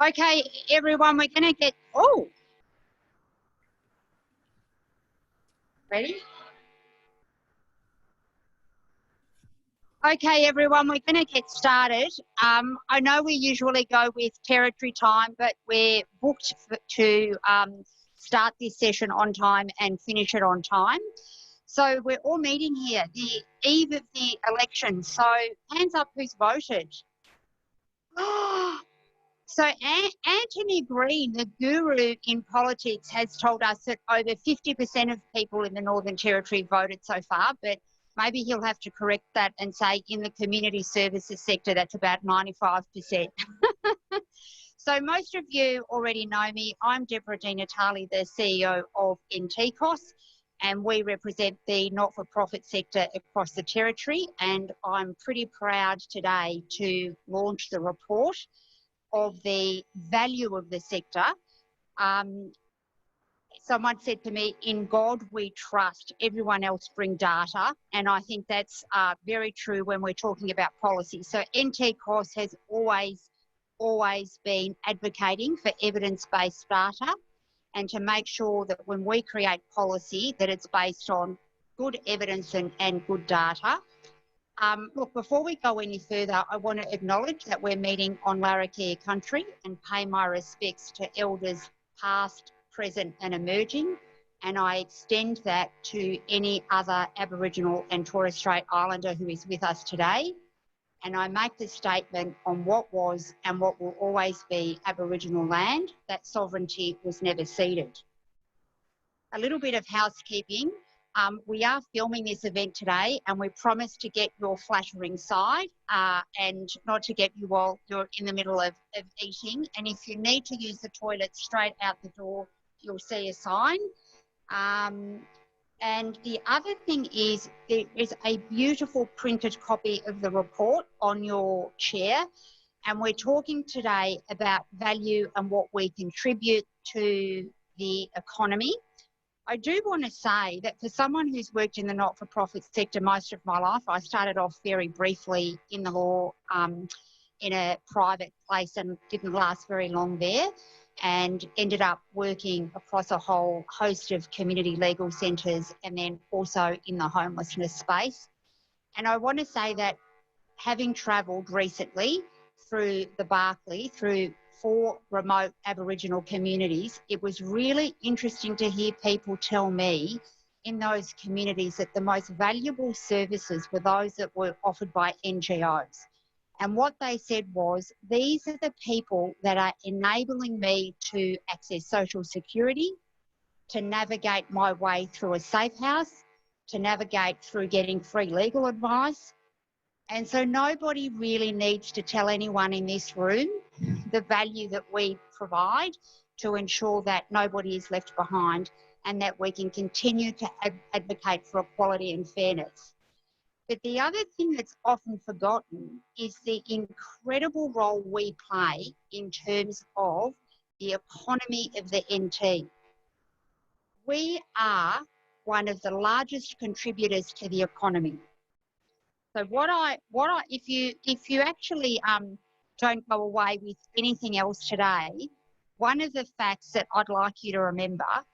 Okay, everyone, we're going to get, ready? Okay, everyone, we're going to get started. I know we usually go with territory time, but we're booked to start this session on time and finish it on time. So we're all meeting here, the eve of the election. So hands up who's voted. So Anthony Green, the guru in politics, has told us that over 50% of people in the Northern Territory voted so far, but maybe he'll have to correct that and say in the community services sector, that's about 95%. So most of you already know me. I'm Deborah Di Natale, the CEO of NTCOSS, and we represent the not-for-profit sector across the Territory, and I'm pretty proud today to launch the report of the value of the sector. Someone said to me, in God we trust, everyone else bring data. And I think that's very true when we're talking about policy. So NTCOSS has always been advocating for evidence-based data and to make sure that when we create policy that it's based on good evidence and good data. Look, before we go any further, I want to acknowledge that we're meeting on Larrakia country and pay my respects to elders past, present and emerging. And I extend that to any other Aboriginal and Torres Strait Islander who is with us today. And I make the statement on what was and what will always be Aboriginal land, that sovereignty was never ceded. A little bit of housekeeping. We are filming this event today and we promise to get your flattering side and not to get you while you're in the middle of eating. And if you need to use the toilet straight out the door, you'll see a sign. And the other thing is there is a beautiful printed copy of the report on your chair. And we're talking today about value and what we contribute to the economy. I do want to say that for someone who's worked in the not-for-profit sector most of my life, I started off very briefly in the law in a private place and didn't last very long there, and ended up working across a whole host of community legal centres and then also in the homelessness space. And I want to say that having travelled recently through the Barkly, through 4 remote Aboriginal communities, it was really interesting to hear people tell me in those communities that the most valuable services were those that were offered by NGOs. And what they said was, these are the people that are enabling me to access social security, to navigate my way through a safe house, to navigate through getting free legal advice. And so nobody really needs to tell anyone in this room the value that we provide to ensure that nobody is left behind and that we can continue to advocate for equality and fairness. But the other thing that's often forgotten is the incredible role we play in terms of the economy of the NT. We are one of the largest contributors to the economy. So if you actually don't go away with anything else today, one of the facts that I'd like you to remember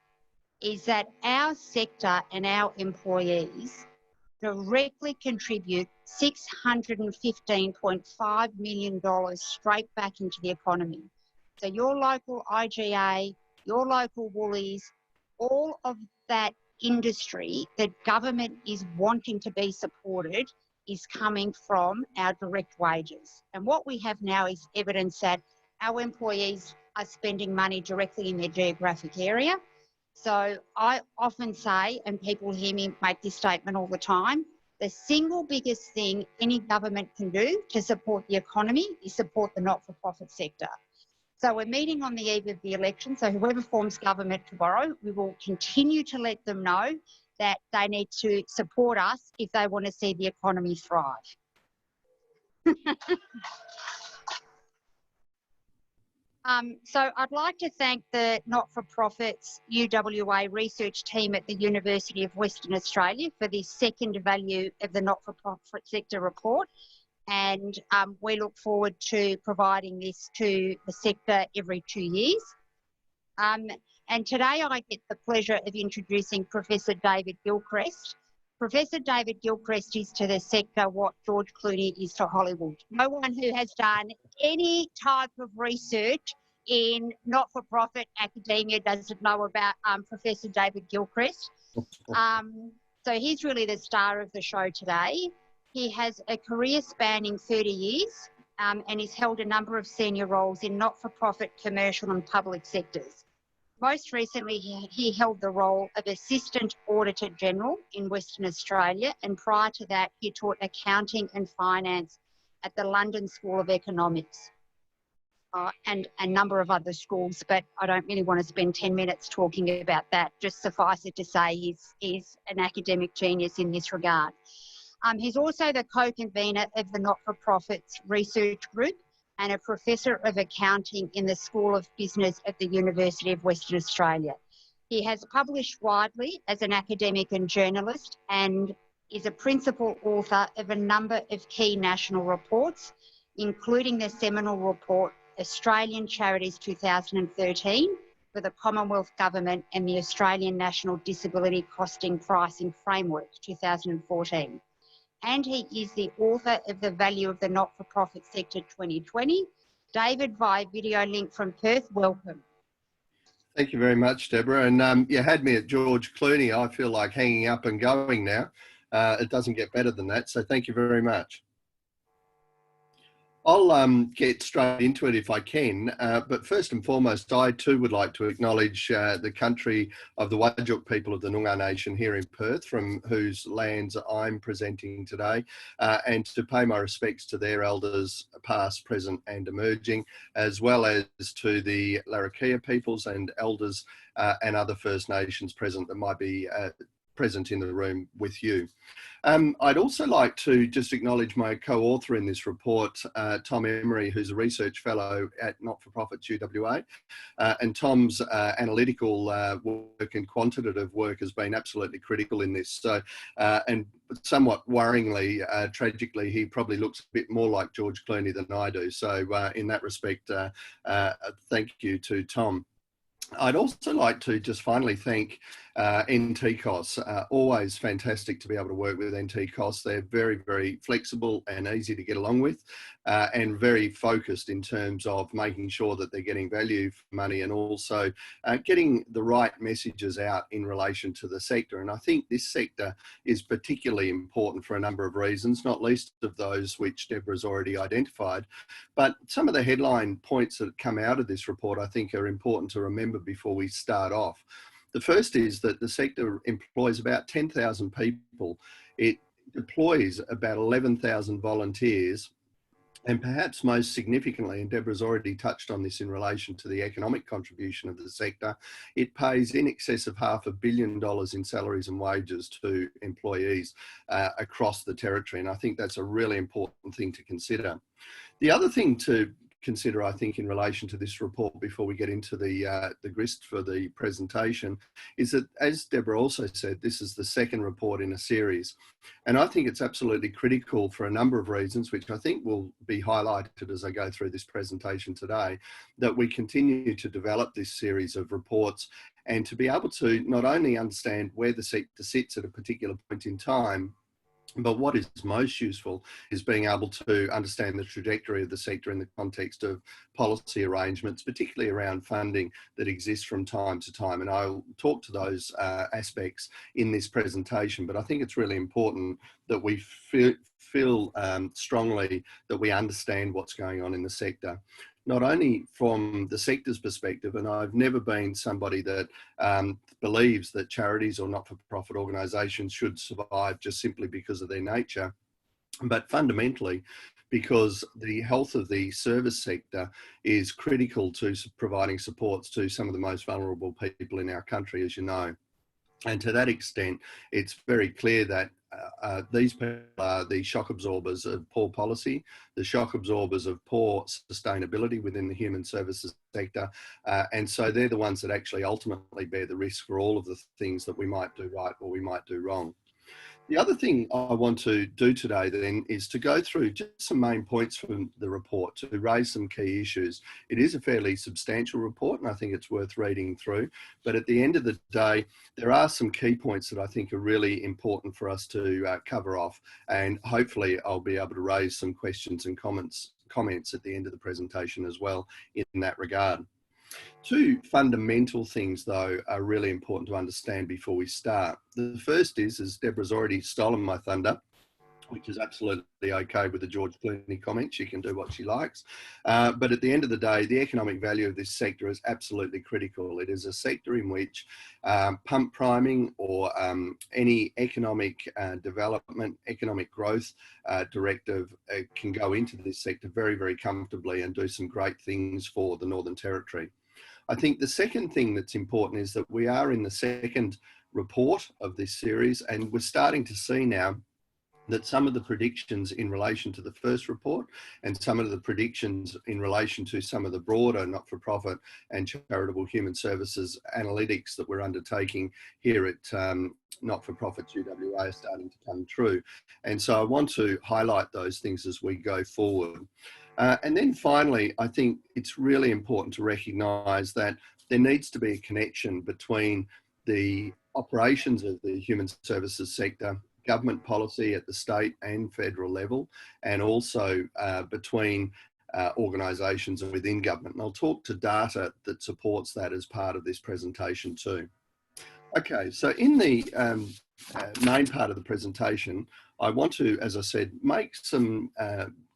is that our sector and our employees directly contribute $615.5 million straight back into the economy. So your local IGA, your local Woolies, all of that industry that government is wanting to be supported is coming from our direct wages. And what we have now is evidence that our employees are spending money directly in their geographic area. So I often say, and people hear me make this statement all the time, the single biggest thing any government can do to support the economy is support the not-for-profit sector. So we're meeting on the eve of the election, so whoever forms government tomorrow, we will continue to let them know that they need to support us if they want to see the economy thrive. So I'd like to thank the Not-for-Profits UWA research team at the University of Western Australia for this second value of the not-for-profit sector report. and we look forward to providing this to the sector every 2 years. And today I get the pleasure of introducing Professor David Gilchrist. Professor David Gilchrist is to the sector what George Clooney is to Hollywood. No one who has done any type of research in not-for-profit academia doesn't know about Professor David Gilchrist. So he's really the star of the show today. He has a career spanning 30 years and he's held a number of senior roles in not-for-profit, commercial and public sectors. Most recently, he held the role of Assistant Auditor General in Western Australia, and prior to that, he taught accounting and finance at the London School of Economics and a number of other schools, but I don't really want to spend 10 minutes talking about that. Just suffice it to say he's an academic genius in this regard. He's also the co-convener of the Not-for-Profits Research Group and a Professor of Accounting in the School of Business at the University of Western Australia. He has published widely as an academic and journalist and is a principal author of a number of key national reports, including the seminal report Australian Charities 2013 for the Commonwealth Government and the Australian National Disability Costing Pricing Framework 2014. And he is the author of The Value of the Not-for-Profit Sector 2020. David, via video link from Perth, welcome. Thank you very much, Deborah. And you had me at George Clooney. I feel like hanging up and going now. It doesn't get better than that, so thank you very much. I'll get straight into it if I can, but first and foremost, I too would like to acknowledge the country of the Whadjuk people of the Noongar Nation here in Perth, from whose lands I'm presenting today, and to pay my respects to their elders, past, present and emerging, as well as to the Larrakia peoples and elders and other First Nations present that might be present in the room with you. I'd also like to just acknowledge my co-author in this report, Tom Emery, who's a research fellow at Not-for-Profits UWA. And Tom's analytical work and quantitative work has been absolutely critical in this. So, and somewhat worryingly, tragically, he probably looks a bit more like George Clooney than I do. So in that respect, thank you to Tom. I'd also like to just finally thank NTCOSS. Always fantastic to be able to work with NTCOSS. They're very, very flexible and easy to get along with, and very focused in terms of making sure that they're getting value for money and also getting the right messages out in relation to the sector. And I think this sector is particularly important for a number of reasons, not least of those which Deborah's already identified. But some of the headline points that come out of this report I think are important to remember before we start off. The first is that the sector employs about 10,000 people. It deploys about 11,000 volunteers, and perhaps most significantly, and Deborah's already touched on this in relation to the economic contribution of the sector, it pays in excess of $500 million in salaries and wages to employees across the territory. And I think that's a really important thing to consider. The other thing to consider, I think, in relation to this report before we get into the grist for the presentation, is that, as Deborah also said, this is the second report in a series. And I think it's absolutely critical for a number of reasons, which I think will be highlighted as I go through this presentation today, that we continue to develop this series of reports and to be able to not only understand where the sector sits at a particular point in time, but what is most useful is being able to understand the trajectory of the sector in the context of policy arrangements, particularly around funding that exists from time to time. And I'll talk to those aspects in this presentation, but I think it's really important that we feel strongly that we understand what's going on in the sector. Not only from the sector's perspective, and I've never been somebody that believes that charities or not-for-profit organisations should survive just simply because of their nature, but fundamentally because the health of the service sector is critical to providing supports to some of the most vulnerable people in our country, as you know. And to that extent, it's very clear that these people are the shock absorbers of poor policy, the shock absorbers of poor sustainability within the human services sector. And so they're the ones that actually ultimately bear the risk for all of the things that we might do right or we might do wrong. The other thing I want to do today then is to go through just some main points from the report to raise some key issues. It is a fairly substantial report and I think it's worth reading through, but at the end of the day, there are some key points that I think are really important for us to cover off, and hopefully I'll be able to raise some questions and comments at the end of the presentation as well in that regard. Two fundamental things, though, are really important to understand before we start. The first is, as Deborah's already stolen my thunder, which is absolutely okay with the George Clooney comment. She can do what she likes. But at the end of the day, the economic value of this sector is absolutely critical. It is a sector in which pump priming or any economic development, economic growth directive can go into this sector very, very comfortably and do some great things for the Northern Territory. I think the second thing that's important is that we are in the second report of this series, and we're starting to see now that some of the predictions in relation to the first report and some of the predictions in relation to some of the broader not-for-profit and charitable human services analytics that we're undertaking here at Not-for-Profits UWA are starting to come true. And so I want to highlight those things as we go forward. And then finally, I think it's really important to recognise that there needs to be a connection between the operations of the human services sector, government policy at the state and federal level, and also between organisations and within government. And I'll talk to data that supports that as part of this presentation too. Okay, so in the main part of the presentation, I want to, as I said, make some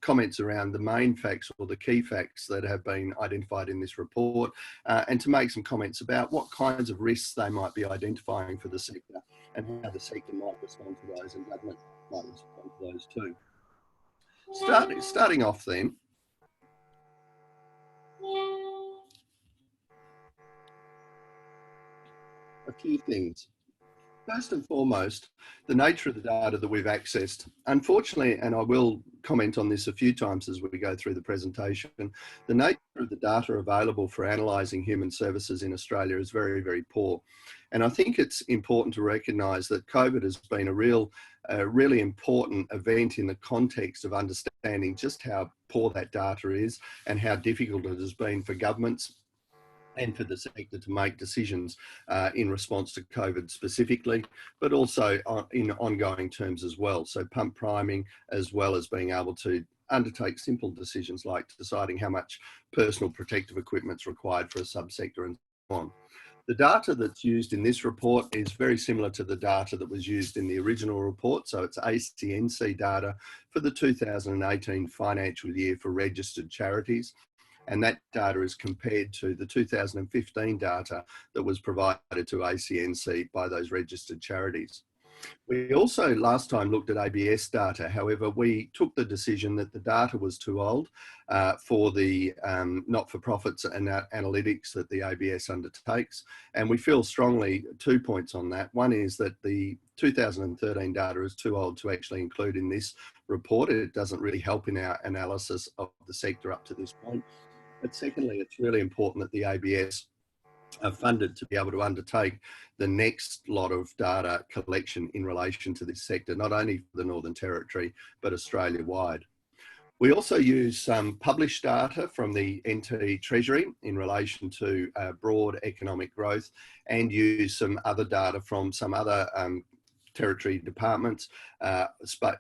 comments around the main facts or the key facts that have been identified in this report, and to make some comments about what kinds of risks they might be identifying for the sector and how the sector might respond to those and government might respond to those too. Starting off then, a few things. First and foremost, the nature of the data that we've accessed. Unfortunately, and I will comment on this a few times as we go through the presentation, the nature of the data available for analysing human services in Australia is very, very poor. And I think it's important to recognise that COVID has been a really important event in the context of understanding just how poor that data is and how difficult it has been for governments and for the sector to make decisions in response to COVID specifically, but also in ongoing terms as well. So pump priming, as well as being able to undertake simple decisions like deciding how much personal protective equipment is required for a subsector and so on. The data that's used in this report is very similar to the data that was used in the original report. So it's ACNC data for the 2018 financial year for registered charities. And that data is compared to the 2015 data that was provided to ACNC by those registered charities. We also last time looked at ABS data. However, we took the decision that the data was too old for the not-for-profits and analytics that the ABS undertakes. And we feel strongly 2 points on that. One is that the 2013 data is too old to actually include in this report. It doesn't really help in our analysis of the sector up to this point. But secondly, it's really important that the ABS are funded to be able to undertake the next lot of data collection in relation to this sector, not only for the Northern Territory, but Australia-wide. We also use some published data from the NT Treasury in relation to broad economic growth, and use some other data from some other territory departments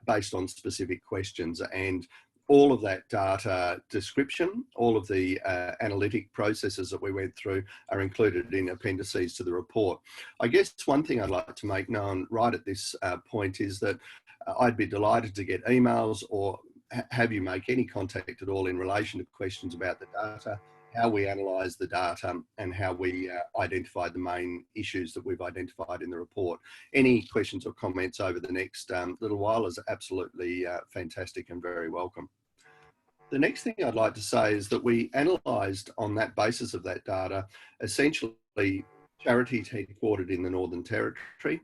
based on specific questions. And all of that data description, all of the analytic processes that we went through are included in appendices to the report. I guess one thing I'd like to make known right at this point is that I'd be delighted to get emails or have you make any contact at all in relation to questions about the data, how we analyse the data, and how we identify the main issues that we've identified in the report. Any questions or comments over the next little while is absolutely fantastic and very welcome. The next thing I'd like to say is that we analysed on that basis of that data, essentially charities headquartered in the Northern Territory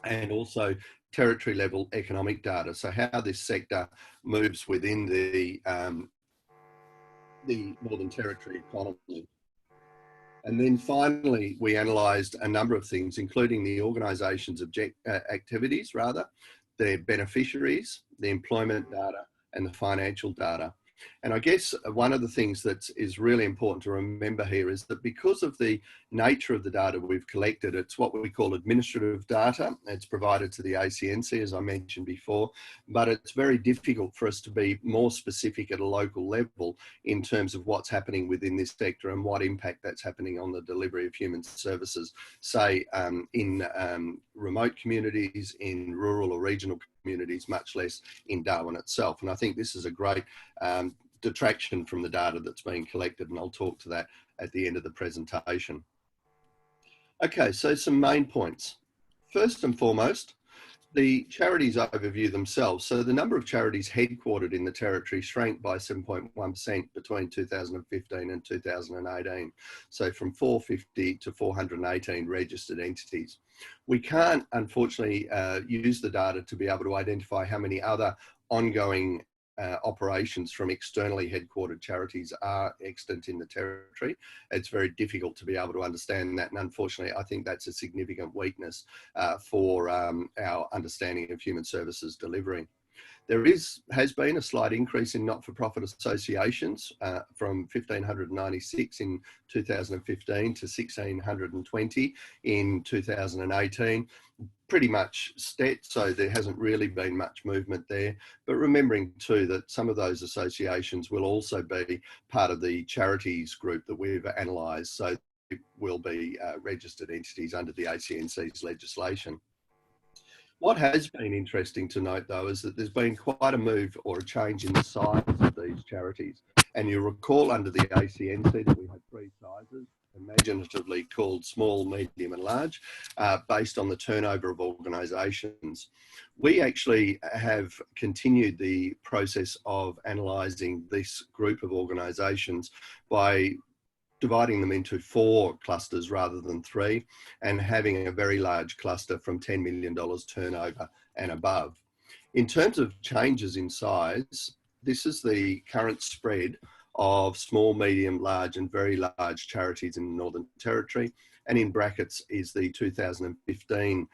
and also territory level economic data. So how this sector moves within the Northern Territory economy. And then finally, we analysed a number of things, including the organisation's activities, their beneficiaries, the employment data, and the financial data. And I guess one of the things that is really important to remember here is that because of the nature of the data we've collected, it's what we call administrative data. It's provided to the ACNC, as I mentioned before, but it's very difficult for us to be more specific at a local level in terms of what's happening within this sector and what impact that's happening on the delivery of human services, say in remote communities, in rural or regional communities, much less in Darwin itself. And I think this is a great detraction from the data that's being collected, and I'll talk to that at the end of the presentation. Okay, so some main points. First and foremost, the charities overview themselves. So the number of charities headquartered in the territory shrank by 7.1% between 2015 and 2018. So from 450 to 418 registered entities. We can't, unfortunately, use the data to be able to identify how many other ongoing operations from externally headquartered charities are extant in the territory. It's very difficult to be able to understand that, and unfortunately I think that's a significant weakness for our understanding of human services delivery. There has been a slight increase in not-for-profit associations from 1,596 in 2015 to 1,620 in 2018. Pretty much stat, so there hasn't really been much movement there. But remembering too that some of those associations will also be part of the charities group that we've analysed, so it will be registered entities under the ACNC's legislation. What has been interesting to note, though, is that there's been quite a move or a change in the size of these charities. And you recall under the ACNC that we had three sizes, imaginatively called small, medium and large, based on the turnover of organisations. We actually have continued the process of analysing this group of organisations by dividing them into 4 clusters rather than 3, and having a very large cluster from $10 million turnover and above. In terms of changes in size, this is the current spread of small, medium, large and very large charities in the Northern Territory, and in brackets is the 2015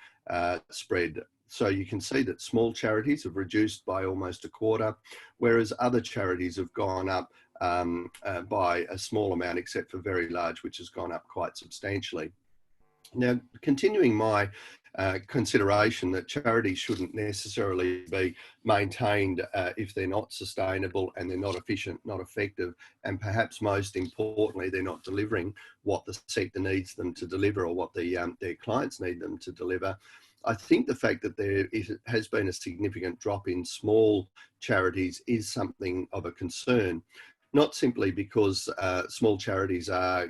spread. So you can see that small charities have reduced by almost a quarter, whereas other charities have gone up by a small amount, except for very large, which has gone up quite substantially. Now, continuing my consideration that charities shouldn't necessarily be maintained if they're not sustainable and they're not efficient, not effective, and perhaps most importantly, they're not delivering what the sector needs them to deliver or what their clients need them to deliver. I think the fact that there has been a significant drop in small charities is something of a concern. Not simply because small charities are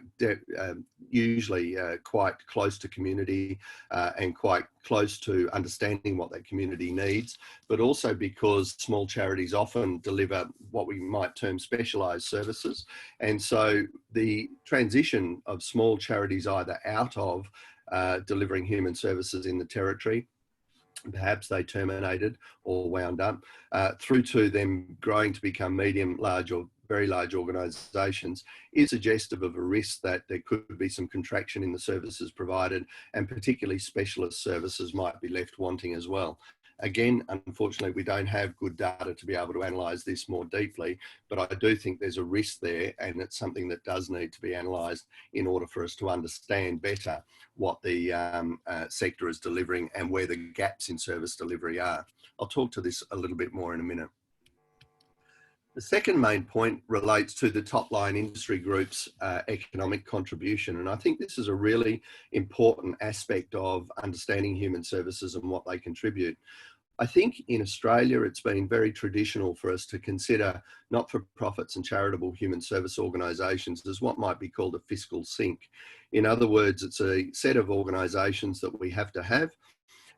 usually quite close to community and quite close to understanding what that community needs, but also because small charities often deliver what we might term specialised services. And so the transition of small charities either out of delivering human services in the territory, perhaps they terminated or wound up, through to them growing to become medium, large or very large organisations, is suggestive of a risk that there could be some contraction in the services provided, and particularly specialist services might be left wanting as well. Again, unfortunately, we don't have good data to be able to analyse this more deeply, but I do think there's a risk there, and it's something that does need to be analysed in order for us to understand better what the sector is delivering and where the gaps in service delivery are. I'll talk to this a little bit more in a minute. The second main point relates to the top line industry group's economic contribution. And I think this is a really important aspect of understanding human services and what they contribute. I think in Australia, it's been very traditional for us to consider not-for-profits and charitable human service organisations as what might be called a fiscal sink. In other words, it's a set of organisations that we have to have,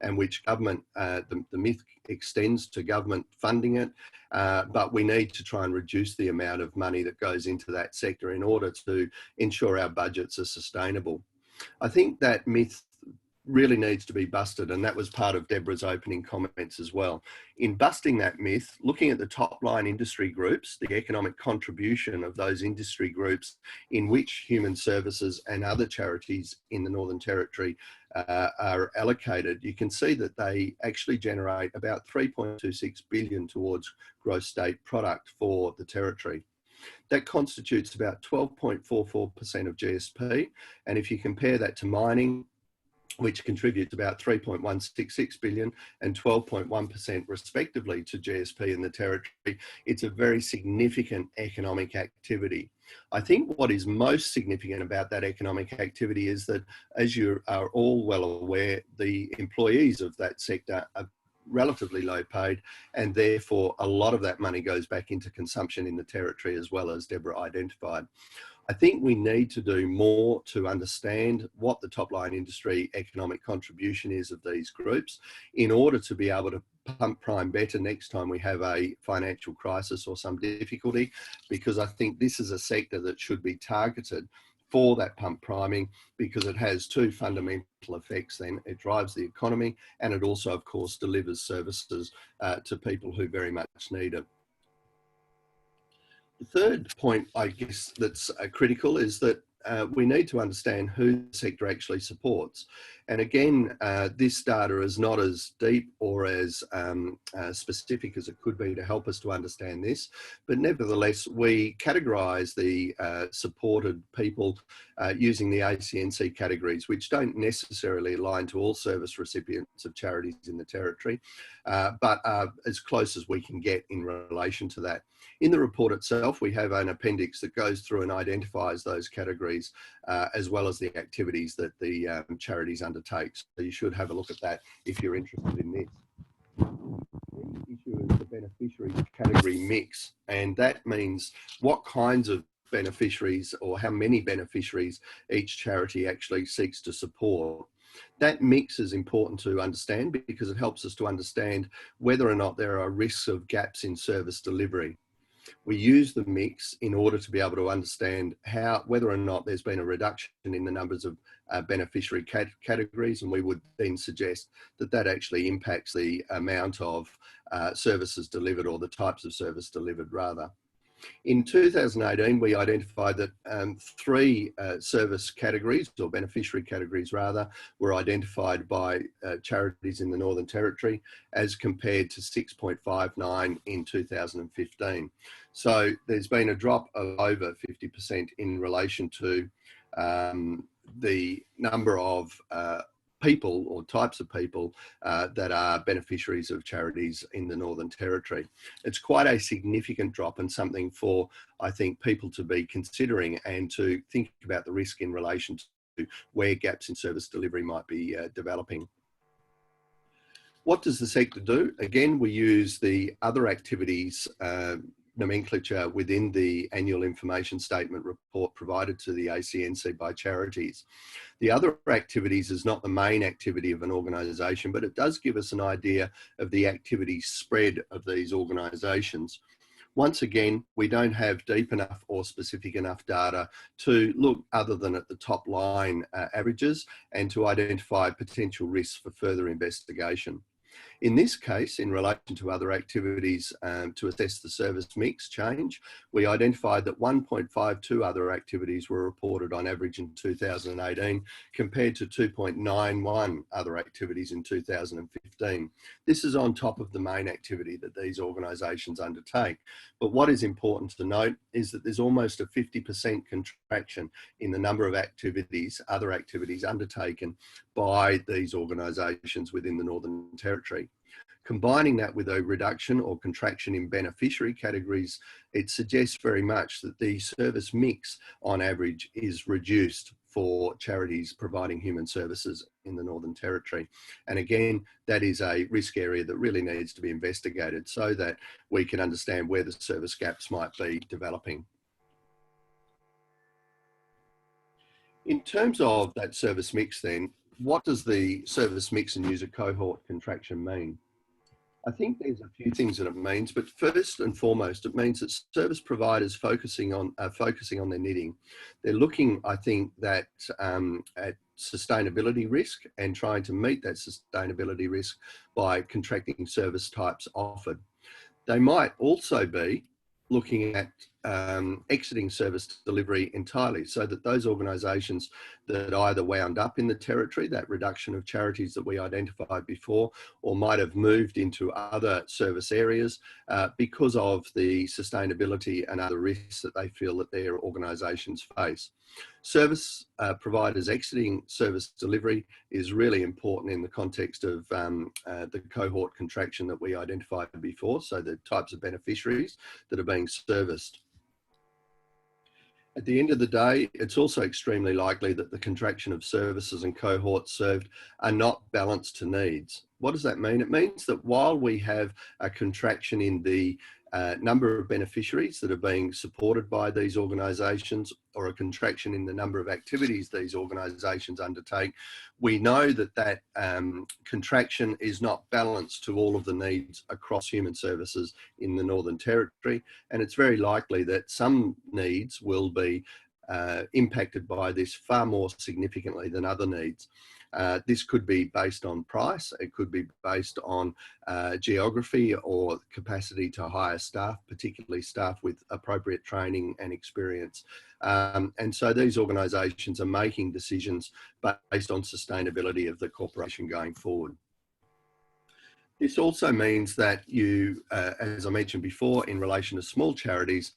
and which government, the myth extends to government funding it, but we need to try and reduce the amount of money that goes into that sector in order to ensure our budgets are sustainable. I think that myth really needs to be busted, and that was part of Deborah's opening comments as well. In busting that myth, looking at the top line industry groups, the economic contribution of those industry groups in which human services and other charities in the Northern Territory are allocated, you can see that they actually generate about 3.26 billion towards gross state product for the Territory. That constitutes about 12.44% of GSP, and if you compare that to mining, which contributes about 3.166 billion and 12.1% respectively to GSP in the Territory, it's a very significant economic activity. I think what is most significant about that economic activity is that, as you are all well aware, the employees of that sector are relatively low paid, and therefore a lot of that money goes back into consumption in the Territory, as well as Deborah identified. I think we need to do more to understand what the top line industry economic contribution is of these groups in order to be able to pump prime better next time we have a financial crisis or some difficulty, because I think this is a sector that should be targeted for that pump priming, because it has two fundamental effects. Then it drives the economy, and it also, of course, delivers services to people who very much need it. The third point, I guess, that's critical is that we need to understand who the sector actually supports. And again, this data is not as deep or as specific as it could be to help us to understand this, but nevertheless, we categorise the supported people using the ACNC categories, which don't necessarily align to all service recipients of charities in the Territory, but are as close as we can get in relation to that. In the report itself, we have an appendix that goes through and identifies those categories, as well as the activities that the charities undertake. So you should have a look at that if you're interested in this. The issue is the beneficiary category mix, and that means what kinds of beneficiaries or how many beneficiaries each charity actually seeks to support. That mix is important to understand because it helps us to understand whether or not there are risks of gaps in service delivery. We use the mix in order to be able to understand whether or not there's been a reduction in the numbers of beneficiary categories, and we would then suggest that that actually impacts the amount of services delivered, or the types of service delivered rather. In 2018, we identified that 3 service categories, or beneficiary categories rather, were identified by charities in the Northern Territory, as compared to 6.59 in 2015. So there's been a drop of over 50% in relation to the number of people or types of people that are beneficiaries of charities in the Northern Territory. It's quite a significant drop, and something for, I think, people to be considering and to think about the risk in relation to where gaps in service delivery might be developing. What does the sector do? Again, we use the other activities nomenclature within the annual information statement report provided to the ACNC by Charities. The other activities is not the main activity of an organisation, but it does give us an idea of the activity spread of these organisations. Once again, we don't have deep enough or specific enough data to look other than at the top line averages and to identify potential risks for further investigation. In this case, in relation to other activities to assess the service mix change, we identified that 1.52 other activities were reported on average in 2018 compared to 2.91 other activities in 2015. This is on top of the main activity that these organisations undertake. But what is important to note is that there's almost a 50% contraction in the number of activities, other activities undertaken by these organisations within the Northern Territory. Combining that with a reduction or contraction in beneficiary categories, it suggests very much that the service mix on average is reduced for charities providing human services in the Northern Territory. And again, that is a risk area that really needs to be investigated so that we can understand where the service gaps might be developing. In terms of that service mix then, what does the service mix and user cohort contraction mean? I think there's a few things that it means, but first and foremost, it means that service providers focusing on their knitting. They're looking, I think, that at sustainability risk and trying to meet that sustainability risk by contracting service types offered. They might also be looking at exiting service delivery entirely, so that those organisations that either wound up in the territory, that reduction of charities that we identified before, or might have moved into other service areas because of the sustainability and other risks that they feel that their organisations face. Service providers exiting service delivery is really important in the context of the cohort contraction that we identified before, so the types of beneficiaries that are being serviced. At the end of the day, it's also extremely likely that the contraction of services and cohorts served are not balanced to needs. What does that mean? It means that while we have a contraction in the number of beneficiaries that are being supported by these organisations, or a contraction in the number of activities these organisations undertake, we know that that contraction is not balanced to all of the needs across human services in the Northern Territory, and it's very likely that some needs will be impacted by this far more significantly than other needs. This could be based on price, it could be based on geography or capacity to hire staff, particularly staff with appropriate training and experience. And so these organisations are making decisions based on sustainability of the corporation going forward. This also means that you, as I mentioned before, in relation to small charities,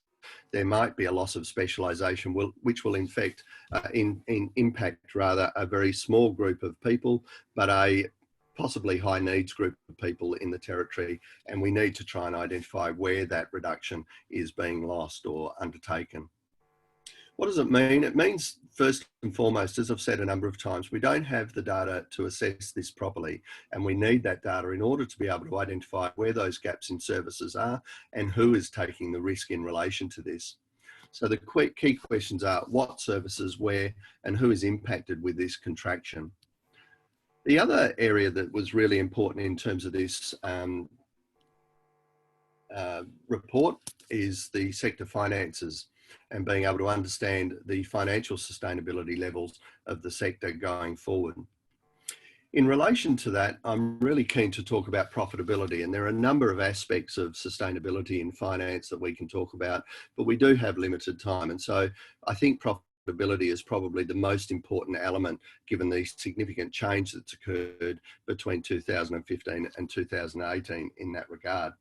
there might be a loss of specialisation, which will impact rather a very small group of people, but a possibly high needs group of people in the territory, and we need to try and identify where that reduction is being lost or undertaken. What does it mean? It means, first and foremost, as I've said a number of times, we don't have the data to assess this properly, and we need that data in order to be able to identify where those gaps in services are and who is taking the risk in relation to this. So the key questions are what services, where, and who is impacted with this contraction. The other area that was really important in terms of this report is the sector finances and being able to understand the financial sustainability levels of the sector going forward. In relation to that, I'm really keen to talk about profitability, and there are a number of aspects of sustainability in finance that we can talk about, but we do have limited time, and so I think profitability is probably the most important element given the significant change that's occurred between 2015 and 2018 in that regard.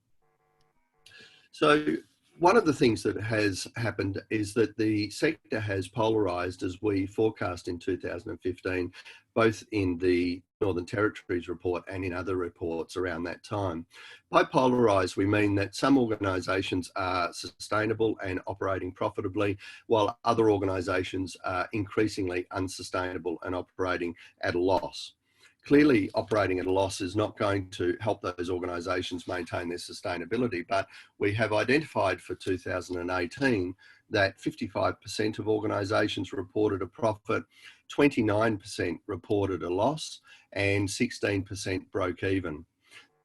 So one of the things that has happened is that the sector has polarised, as we forecast in 2015, both in the Northern Territories report and in other reports around that time. By polarised, we mean that some organisations are sustainable and operating profitably, while other organisations are increasingly unsustainable and operating at a loss. Clearly, operating at a loss is not going to help those organisations maintain their sustainability, but we have identified for 2018 that 55% of organisations reported a profit, 29% reported a loss, and 16% broke even.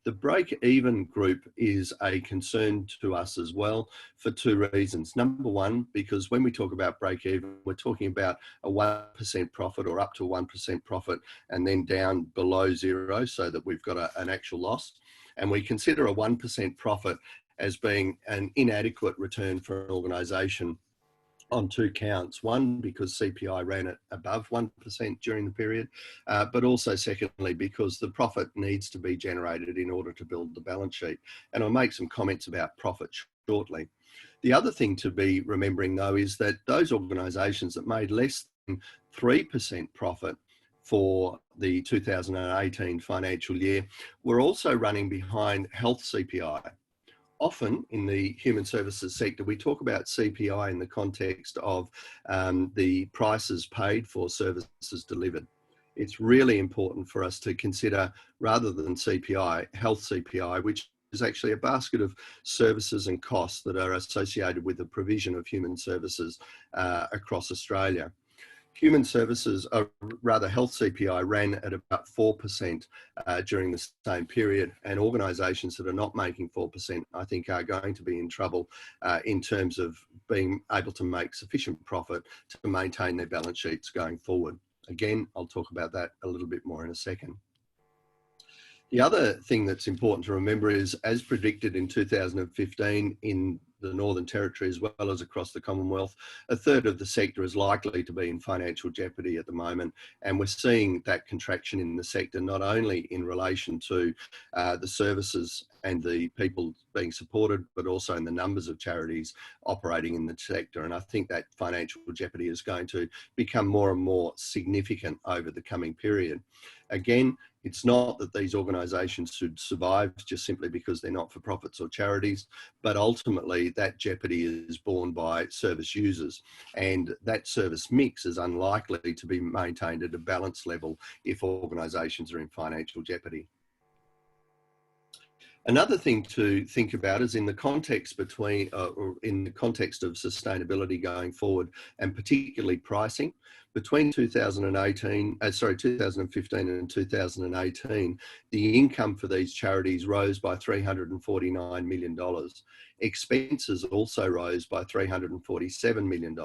The break-even group is a concern to us as well for two reasons. Number one, because when we talk about break-even, we're talking about a 1% profit or up to 1% profit and then down below zero so that we've got an actual loss. And we consider a 1% profit as being an inadequate return for an organisation on two counts. One, because CPI ran at above 1% during the period, but also secondly, because the profit needs to be generated in order to build the balance sheet. And I'll make some comments about profit shortly. The other thing to be remembering though is that those organisations that made less than 3% profit for the 2018 financial year were also running behind health CPI. Often in the human services sector, we talk about CPI in the context of the prices paid for services delivered. It's really important for us to consider, rather than CPI, health CPI, which is actually a basket of services and costs that are associated with the provision of human services across Australia. Human services, or rather health CPI, ran at about 4% during the same period, and organisations that are not making 4%, I think, are going to be in trouble in terms of being able to make sufficient profit to maintain their balance sheets going forward. Again, I'll talk about that a little bit more in a second. The other thing that's important to remember is, as predicted in 2015 in the Northern Territory as well as across the Commonwealth, a third of the sector is likely to be in financial jeopardy at the moment. And we're seeing that contraction in the sector, not only in relation to the services and the people being supported, but also in the numbers of charities operating in the sector. And I think that financial jeopardy is going to become more and more significant over the coming period. Again, it's not that these organisations should survive just simply because they're not-for-profits or charities, but ultimately that jeopardy is borne by service users, and that service mix is unlikely to be maintained at a balanced level if organisations are in financial jeopardy. Another thing to think about is in the context between, or in the context of sustainability going forward, and particularly pricing. Between 2015 and 2018, the income for these charities rose by $349 million. Expenses also rose by $347 million.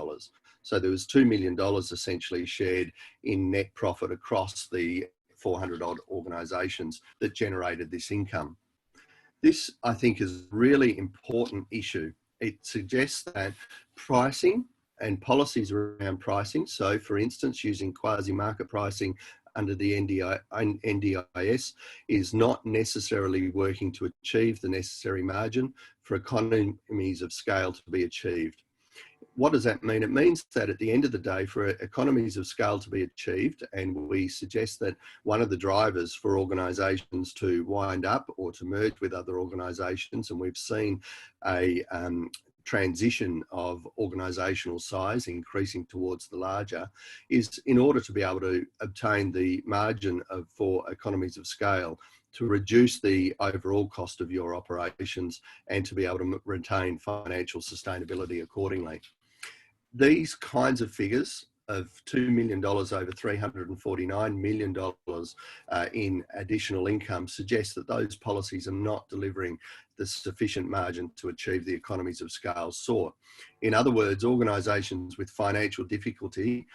So there was $2 million essentially shared in net profit across the 400 odd organisations that generated this income. This, I think, is a really important issue. It suggests that pricing and policies around pricing, so for instance, using quasi-market pricing under the NDIS, is not necessarily working to achieve the necessary margin for economies of scale to be achieved. What does that mean? It means that at the end of the day, for economies of scale to be achieved, and we suggest that one of the drivers for organisations to wind up or to merge with other organisations, and we've seen a transition of organisational size increasing towards the larger, is in order to be able to obtain the margin for economies of scale, to reduce the overall cost of your operations and to be able to retain financial sustainability accordingly. These kinds of figures of $2 million over $349 million in additional income suggest that those policies are not delivering the sufficient margin to achieve the economies of scale sought. In other words, organisations with financial difficulty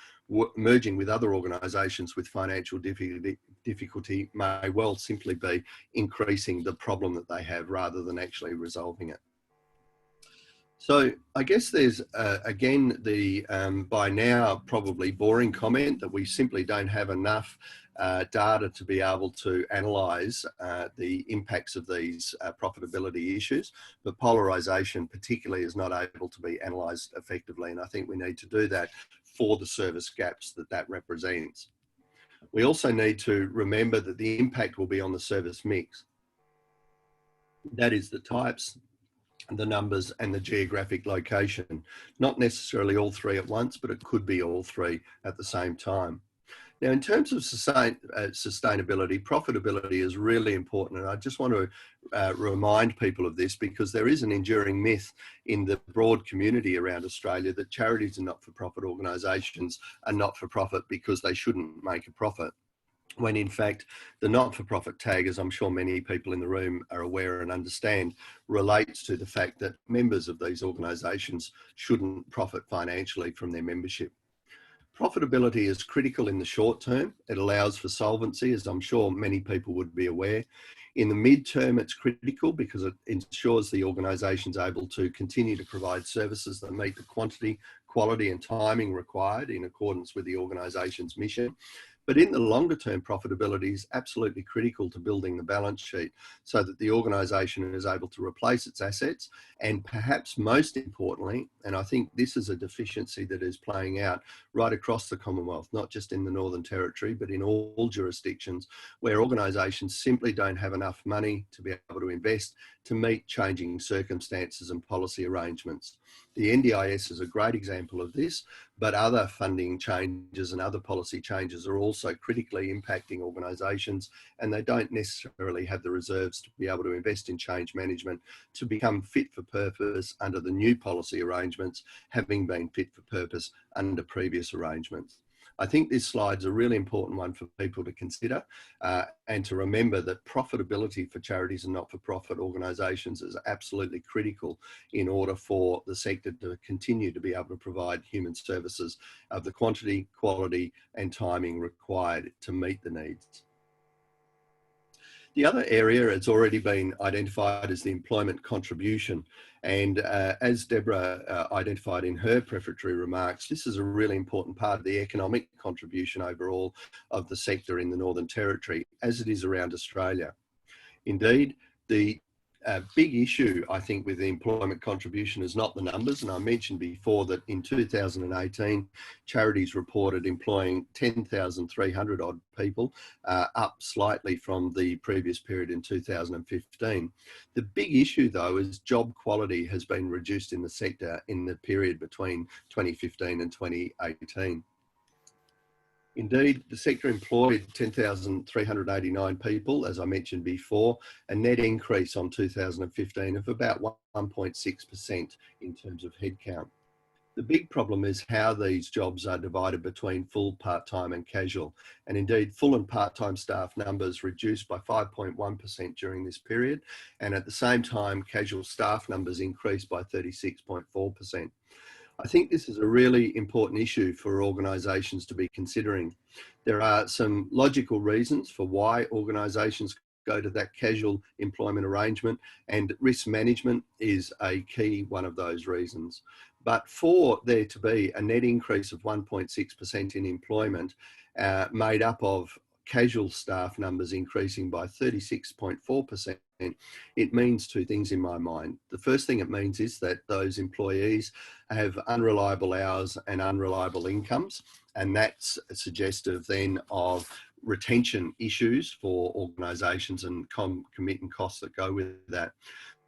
merging with other organisations with financial difficulty may well simply be increasing the problem that they have rather than actually resolving it. So I guess there's, again, the by now probably boring comment that we simply don't have enough data to be able to analyse the impacts of these profitability issues, but polarisation particularly is not able to be analysed effectively, and I think we need to do that for the service gaps that that represents. We also need to remember that the impact will be on the service mix. That is the types, the numbers and the geographic location. Not necessarily all three at once, but it could be all three at the same time. Now, in terms of sustainability, profitability is really important. And I just want to remind people of this because there is an enduring myth in the broad community around Australia that charities and not-for-profit organisations are not-for-profit because they shouldn't make a profit, when in fact the not-for-profit tag, as I'm sure many people in the room are aware and understand, relates to the fact that members of these organisations shouldn't profit financially from their membership. Profitability is critical in the short term. It allows for solvency, as I'm sure many people would be aware. In the mid-term, it's critical because it ensures the organisation's able to continue to provide services that meet the quantity, quality and timing required in accordance with the organisation's mission. But in the longer term, profitability is absolutely critical to building the balance sheet so that the organisation is able to replace its assets. And perhaps most importantly, and I think this is a deficiency that is playing out right across the Commonwealth, not just in the Northern Territory, but in all jurisdictions, where organisations simply don't have enough money to be able to invest to meet changing circumstances and policy arrangements. The NDIS is a great example of this, but other funding changes and other policy changes are also critically impacting organisations, and they don't necessarily have the reserves to be able to invest in change management to become fit for purpose under the new policy arrangements, having been fit for purpose under previous arrangements. I think this slide's a really important one for people to consider and to remember that profitability for charities and not-for-profit organisations is absolutely critical in order for the sector to continue to be able to provide human services of the quantity, quality and timing required to meet the needs. The other area has already been identified as the employment contribution. And as Deborah identified in her prefatory remarks, this is a really important part of the economic contribution overall of the sector in the Northern Territory, as it is around Australia. Indeed, the big issue, I think, with the employment contribution is not the numbers. And I mentioned before that in 2018, Charities reported employing 10,300 odd people, up slightly from the previous period in 2015. The big issue, though, is job quality has been reduced in the sector in the period between 2015 and 2018. Indeed, the sector employed 10,389 people, as I mentioned before, a net increase on 2015 of about 1.6% in terms of headcount. The big problem is how these jobs are divided between full, part-time and casual. And indeed, full and part-time staff numbers reduced by 5.1% during this period. And at the same time, casual staff numbers increased by 36.4%. I think this is a really important issue for organisations to be considering. There are some logical reasons for why organisations go to that casual employment arrangement, and risk management is a key one of those reasons. But for there to be a net increase of 1.6% in employment, made up of casual staff numbers increasing by 36.4%, it means two things in my mind. The first thing it means is that those employees have unreliable hours and unreliable incomes, and that's suggestive then of retention issues for organisations and commitment costs that go with that.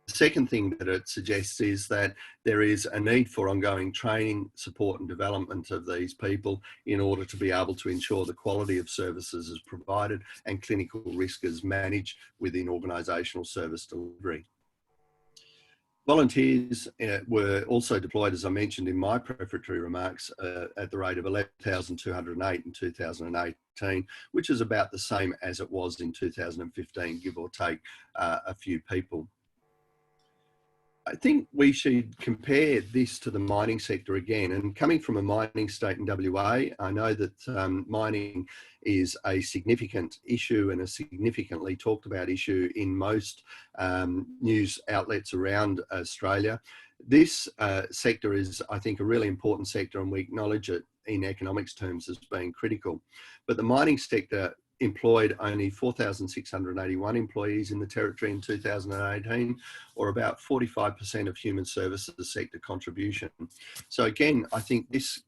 The second thing that it suggests is that there is a need for ongoing training, support and development of these people in order to be able to ensure the quality of services is provided and clinical risk is managed within organisational service delivery. Volunteers were also deployed, as I mentioned in my prefatory remarks, at the rate of 11,208 in 2018, which is about the same as it was in 2015, give or take a few people. I think we should compare this to the mining sector again. And coming from a mining state in WA, I know that mining is a significant issue and a significantly talked about issue in most news outlets around Australia. This sector is, I think, a really important sector, and we acknowledge it in economics terms as being critical. But the mining sector employed only 4,681 employees in the Territory in 2018, or about 45% of human services sector contribution. So again, I think this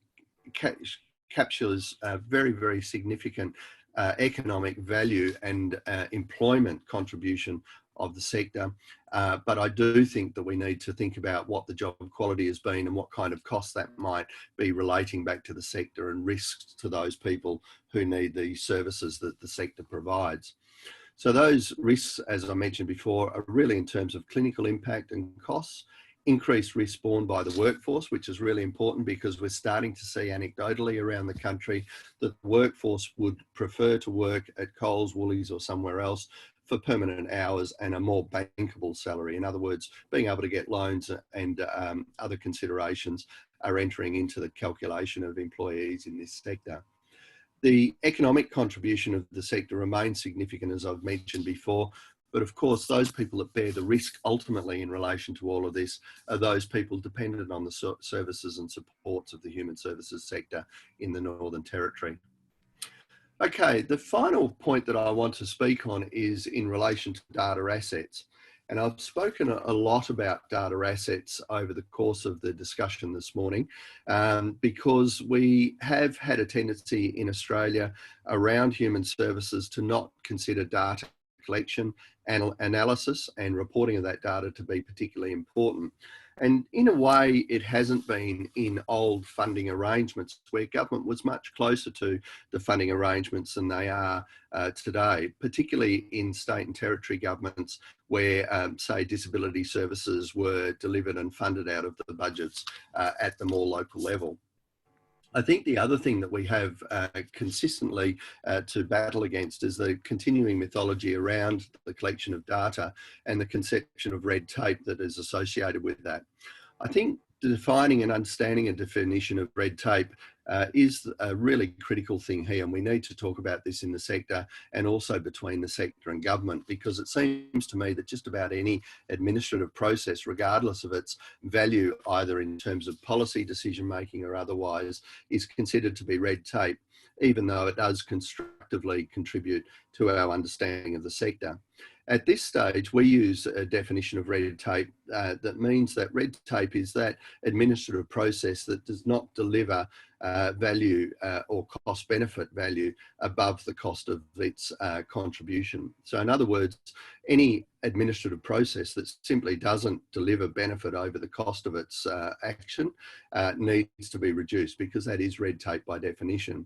captures a very, very significant economic value and employment contribution of the sector. But I do think that we need to think about what the job quality has been and what kind of costs that might be relating back to the sector and risks to those people who need the services that the sector provides. So those risks, as I mentioned before, are really in terms of clinical impact and costs, increased risk borne by the workforce, which is really important because we're starting to see anecdotally around the country that the workforce would prefer to work at Coles, Woolies or somewhere else for permanent hours and a more bankable salary. In other words, being able to get loans and other considerations are entering into the calculation of employees in this sector. The economic contribution of the sector remains significant, as I've mentioned before, but of course, those people that bear the risk ultimately in relation to all of this are those people dependent on the services and supports of the human services sector in the Northern Territory. Okay, the final point that I want to speak on is in relation to data assets. And I've spoken a lot about data assets over the course of the discussion this morning, because we have had a tendency in Australia around human services to not consider data collection, analysis and reporting of that data to be particularly important. And in a way, it hasn't been in old funding arrangements where government was much closer to the funding arrangements than they are today, particularly in state and territory governments where, say, disability services were delivered and funded out of the budgets at the more local level. I think the other thing that we have consistently to battle against is the continuing mythology around the collection of data and the conception of red tape that is associated with that. I think defining and understanding a definition of red tape is a really critical thing here, and we need to talk about this in the sector and also between the sector and government, because it seems to me that just about any administrative process, regardless of its value, either in terms of policy decision making or otherwise, is considered to be red tape, even though it does constructively contribute to our understanding of the sector. At this stage, we use a definition of red tape that means that red tape is that administrative process that does not deliver value or cost benefit value above the cost of its contribution. So in other words, any administrative process that simply doesn't deliver benefit over the cost of its action needs to be reduced, because that is red tape by definition.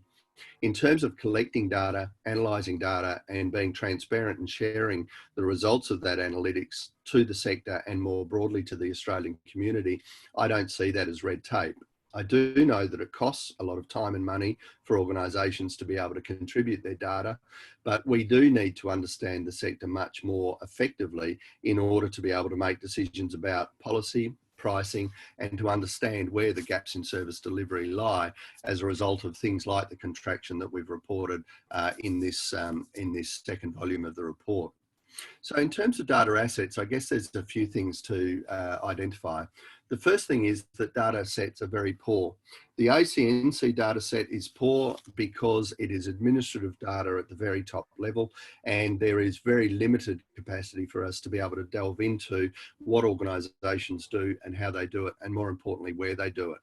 In terms of collecting data, analysing data, and being transparent and sharing the results of that analytics to the sector and more broadly to the Australian community, I don't see that as red tape. I do know that it costs a lot of time and money for organisations to be able to contribute their data, but we do need to understand the sector much more effectively in order to be able to make decisions about policy, pricing, and to understand where the gaps in service delivery lie as a result of things like the contraction that we've reported in this second volume of the report. So in terms of data assets, I guess there's a few things to identify. The first thing is that data sets are very poor. The ACNC data set is poor because it is administrative data at the very top level, and there is very limited capacity for us to be able to delve into what organisations do and how they do it, and more importantly, where they do it.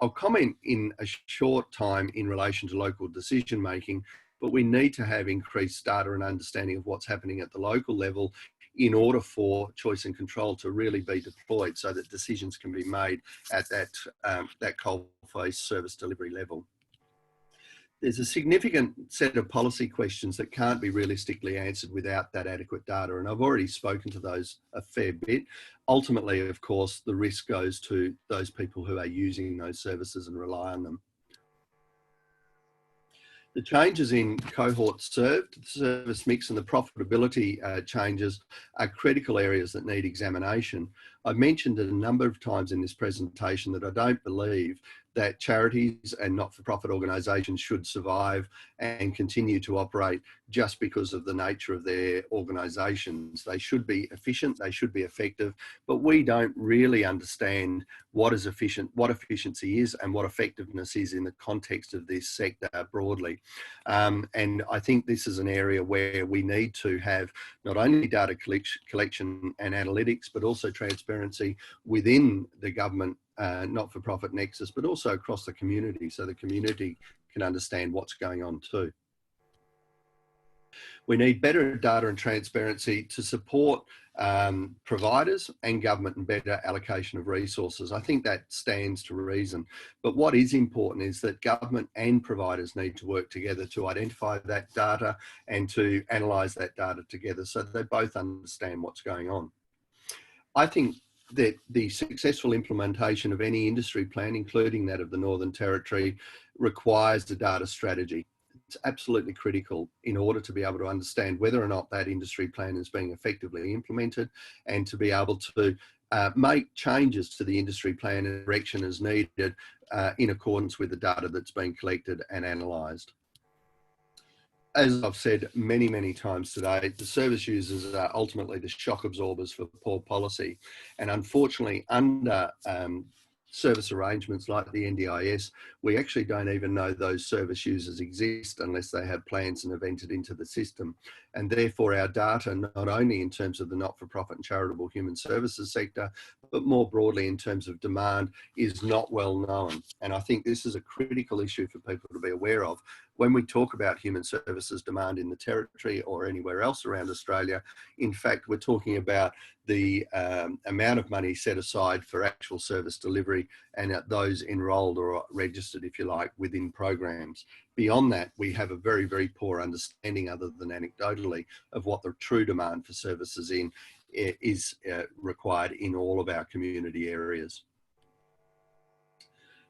I'll comment in a short time in relation to local decision making, but we need to have increased data and understanding of what's happening at the local level in order for choice and control to really be deployed so that decisions can be made at that coalface service delivery level. There's a significant set of policy questions that can't be realistically answered without that adequate data, and I've already spoken to those a fair bit. Ultimately, of course, the risk goes to those people who are using those services and rely on them. The changes in cohorts served, the service mix, and the profitability changes are critical areas that need examination. I've mentioned it a number of times in this presentation that I don't believe that charities and not-for-profit organisations should survive and continue to operate just because of the nature of their organisations. They should be efficient, they should be effective, but we don't really understand what is efficient, what efficiency is, and what effectiveness is in the context of this sector broadly. And I think this is an area where we need to have not only data collection and analytics, but also transparency within the government not-for-profit nexus, but also across the community, so the community can understand what's going on too. We need better data and transparency to support providers and government and better allocation of resources. I think that stands to reason. But what is important is that government and providers need to work together to identify that data and to analyse that data together so they both understand what's going on. I think that the successful implementation of any industry plan, including that of the Northern Territory, requires a data strategy. It's absolutely critical in order to be able to understand whether or not that industry plan is being effectively implemented, and to be able to make changes to the industry plan and direction as needed in accordance with the data that's been collected and analysed. As I've said many, many times today, the service users are ultimately the shock absorbers for poor policy. And unfortunately, under service arrangements like the NDIS, we actually don't even know those service users exist unless they have plans and have entered into the system. And therefore our data, not only in terms of the not-for-profit and charitable human services sector, but more broadly in terms of demand, is not well known. And I think this is a critical issue for people to be aware of. When we talk about human services demand in the Territory or anywhere else around Australia, in fact, we're talking about the amount of money set aside for actual service delivery and those enrolled or registered, if you like, within programs. Beyond that, we have a very, very poor understanding, other than anecdotally, of what the true demand for services is required in all of our community areas.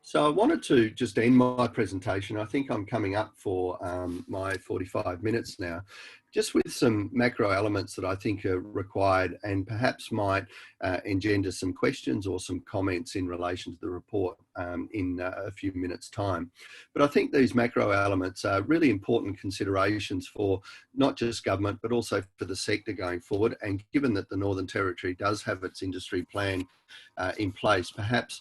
So I wanted to just end my presentation. I think I'm coming up for my 45 minutes now, just with some macro elements that I think are required and perhaps might engender some questions or some comments in relation to the report in a few minutes' time. But I think these macro elements are really important considerations for not just government, but also for the sector going forward. And given that the Northern Territory does have its industry plan in place, perhaps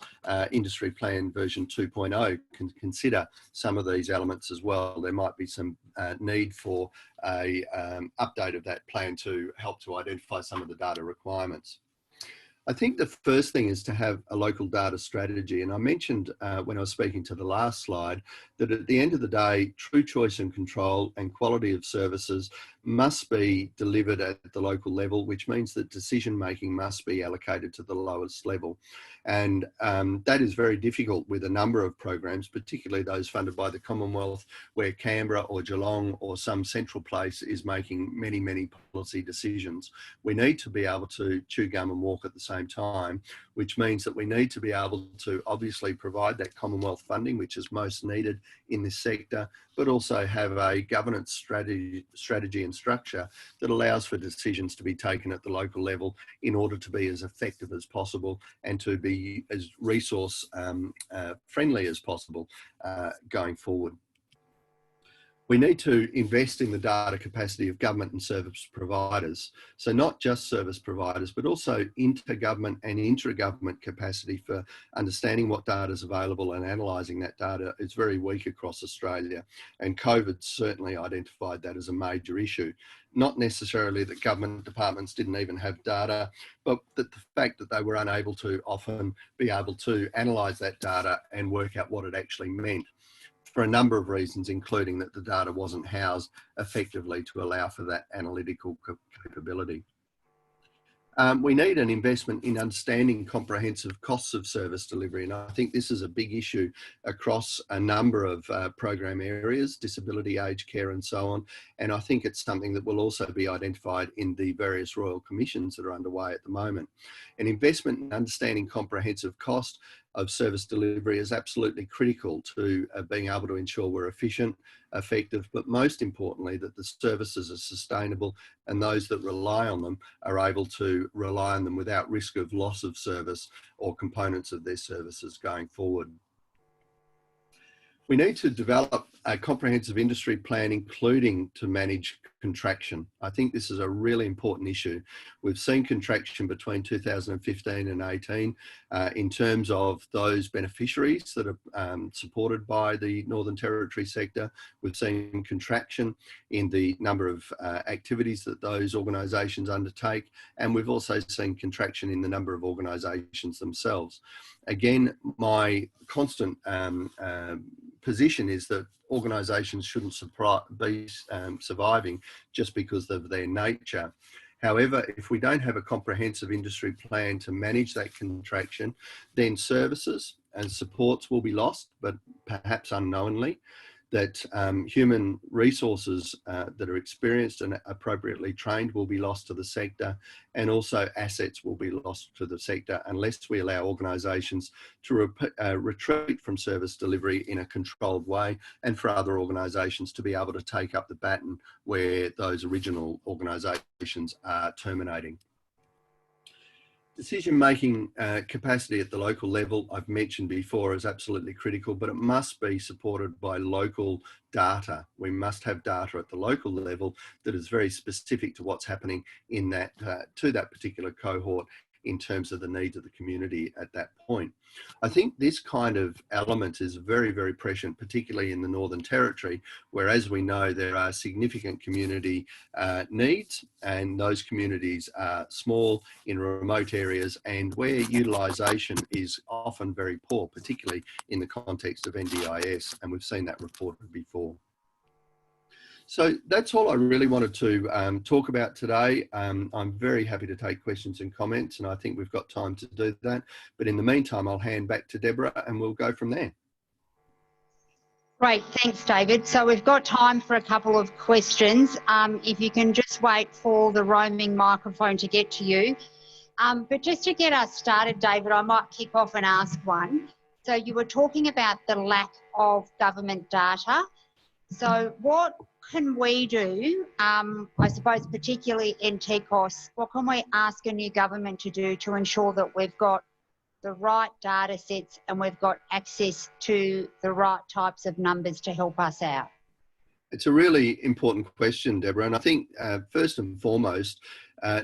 industry plan version 2.0 can consider some of these elements as well. There might be some need for a update of that plan to help to identify some of the data requirements. I think the first thing is to have a local data strategy. And I mentioned when I was speaking to the last slide that at the end of the day, true choice and control and quality of services must be delivered at the local level, which means that decision making must be allocated to the lowest level. And that is very difficult with a number of programs, particularly those funded by the Commonwealth, where Canberra or Geelong or some central place is making many, many policy decisions. We need to be able to chew gum and walk at the same time, which means that we need to be able to obviously provide that Commonwealth funding, which is most needed in this sector, but also have a governance strategy and structure that allows for decisions to be taken at the local level in order to be as effective as possible and to be as resource friendly as possible going forward. We need to invest in the data capacity of government and service providers. So not just service providers, but also intergovernment and intra-government capacity for understanding what data is available and analysing that data is very weak across Australia. And COVID certainly identified that as a major issue. Not necessarily that government departments didn't even have data, but that the fact that they were unable to often be able to analyse that data and work out what it actually meant, for a number of reasons, including that the data wasn't housed effectively to allow for that analytical capability. We need an investment in understanding comprehensive costs of service delivery, and I think this is a big issue across a number of program areas, disability, aged care and so on, and I think it's something that will also be identified in the various Royal Commissions that are underway at the moment. An investment in understanding comprehensive cost of service delivery is absolutely critical to being able to ensure we're efficient, effective, but most importantly that the services are sustainable and those that rely on them are able to rely on them without risk of loss of service or components of their services going forward. We need to develop a comprehensive industry plan, including to manage contraction. I think this is a really important issue. We've seen contraction between 2015 and 18 in terms of those beneficiaries that are supported by the Northern Territory sector. We've seen contraction in the number of activities that those organisations undertake, and we've also seen contraction in the number of organisations themselves. Again, my constant position is that organisations shouldn't be surviving just because of their nature. However, if we don't have a comprehensive industry plan to manage that contraction, then services and supports will be lost, but perhaps unknowingly. That human resources that are experienced and appropriately trained will be lost to the sector, and also assets will be lost to the sector unless we allow organisations to retreat from service delivery in a controlled way, and for other organisations to be able to take up the baton where those original organisations are terminating. Decision-making capacity at the local level, I've mentioned before, is absolutely critical, but it must be supported by local data. We must have data at the local level that is very specific to what's happening in that to that particular cohort in terms of the needs of the community at that point. I think this kind of element is very, very prescient, particularly in the Northern Territory, where, as we know, there are significant community needs, and those communities are small in remote areas and where utilisation is often very poor, particularly in the context of NDIS, and we've seen that reported before. So that's all I really wanted to talk about today. I'm very happy to take questions and comments, and I think we've got time to do that. But in the meantime, I'll hand back to Deborah and we'll go from there. Great, thanks David. So we've got time for a couple of questions. If you can just wait for the roaming microphone to get to you. But just to get us started, David, I might kick off and ask one. So you were talking about the lack of government data. So what can we do, I suppose particularly NTCOSS, what can we ask a new government to do to ensure that we've got the right data sets and we've got access to the right types of numbers to help us out? It's a really important question, Deborah. And I think first and foremost,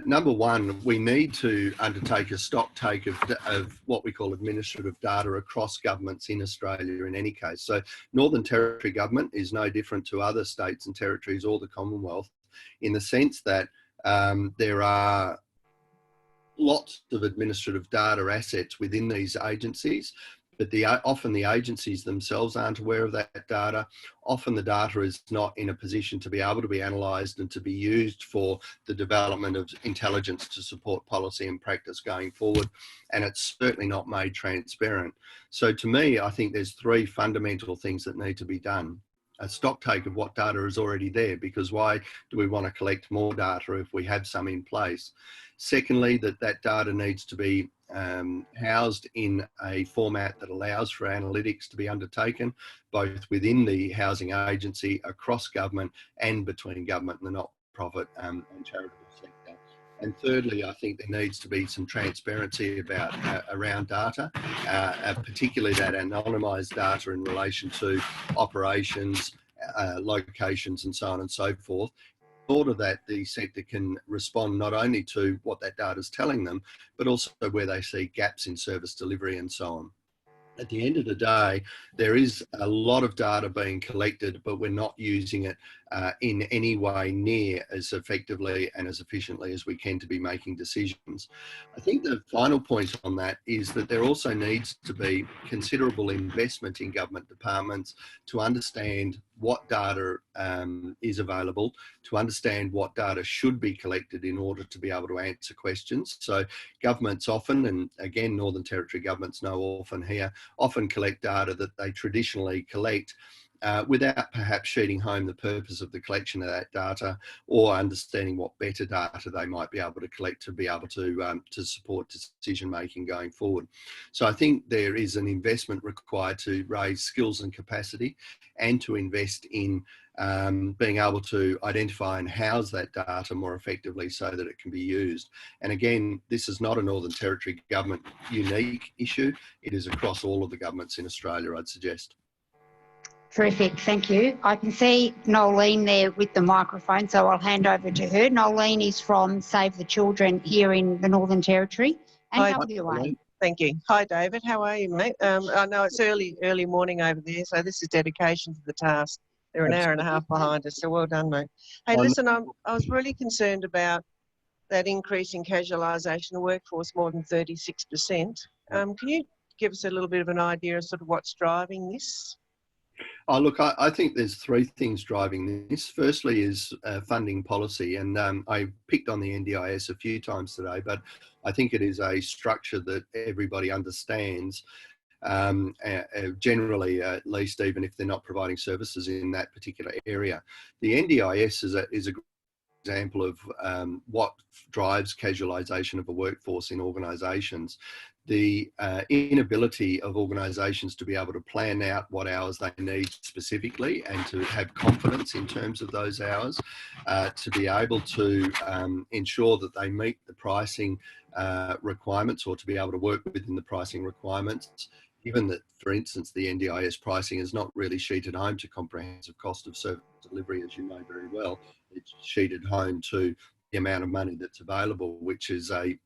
number one, we need to undertake a stock take of what we call administrative data across governments in Australia in any case. So Northern Territory government is no different to other states and territories or the Commonwealth in the sense that there are lots of administrative data assets within these agencies, but often the agencies themselves aren't aware of that data. Often the data is not in a position to be able to be analysed and to be used for the development of intelligence to support policy and practice going forward, and it's certainly not made transparent. So to me, I think there's three fundamental things that need to be done. A stock take of what data is already there, because why do we want to collect more data if we have some in place? Secondly, that data needs to be housed in a format that allows for analytics to be undertaken, both within the housing agency, across government, and between government and the not-profit and charitable sector. And thirdly, I think there needs to be some transparency about around data, particularly that anonymised data in relation to operations, locations, and so on and so forth, in order that the sector can respond not only to what that data is telling them, but also where they see gaps in service delivery and so on. At the end of the day, there is a lot of data being collected, but we're not using it in any way near as effectively and as efficiently as we can to be making decisions. I think the final point on that is that there also needs to be considerable investment in government departments to understand what data is available, to understand what data should be collected in order to be able to answer questions. So governments often, and again, Northern Territory governments no orphan here, often collect data that they traditionally collect without perhaps sheeting home the purpose of the collection of that data, or understanding what better data they might be able to collect to be able to support decision making going forward. So I think there is an investment required to raise skills and capacity, and to invest in being able to identify and house that data more effectively so that it can be used. And again, this is not a Northern Territory government unique issue. It is across all of the governments in Australia, I'd suggest. Terrific, thank you. I can see Nolene there with the microphone, so I'll hand over to her. Nolene is from Save the Children here in the Northern Territory. And WA. Thank you. Hi, David. How are you, mate? I know it's early morning over there, so this is dedication to the task. They're an hour and a half behind us, so well done, mate. Hey, listen, I was really concerned about that increase in casualisation of workforce, more than 36%. Can you give us a little bit of an idea of sort of what's driving this? Oh, look, I think there's three things driving this. Firstly is funding policy, and I picked on the NDIS a few times today, but I think it is a structure that everybody understands, generally, at least, even if they're not providing services in that particular area. The NDIS is a good example of what drives casualisation of a workforce in organisations. The inability of organisations to be able to plan out what hours they need specifically, and to have confidence in terms of those hours, to be able to ensure that they meet the pricing requirements, or to be able to work within the pricing requirements, given that, for instance, the NDIS pricing is not really sheeted home to comprehensive cost of service delivery, as you know very well. It's sheeted home to the amount of money that's available, which is a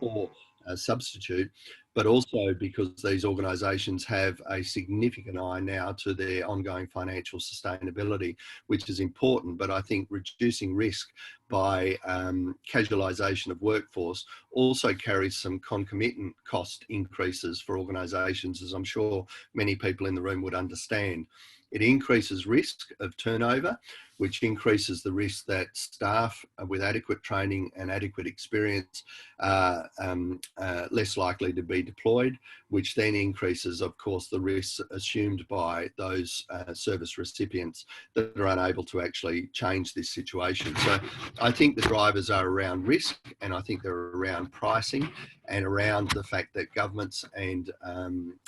poor substitute, but also because these organisations have a significant eye now to their ongoing financial sustainability, which is important. But I think reducing risk by casualisation of workforce also carries some concomitant cost increases for organisations, as I'm sure many people in the room would understand. It increases risk of turnover, which increases the risk that staff with adequate training and adequate experience are less likely to be deployed, which then increases, of course, the risks assumed by those service recipients that are unable to actually change this situation. So I think the drivers are around risk, and I think they're around pricing, and around the fact that governments and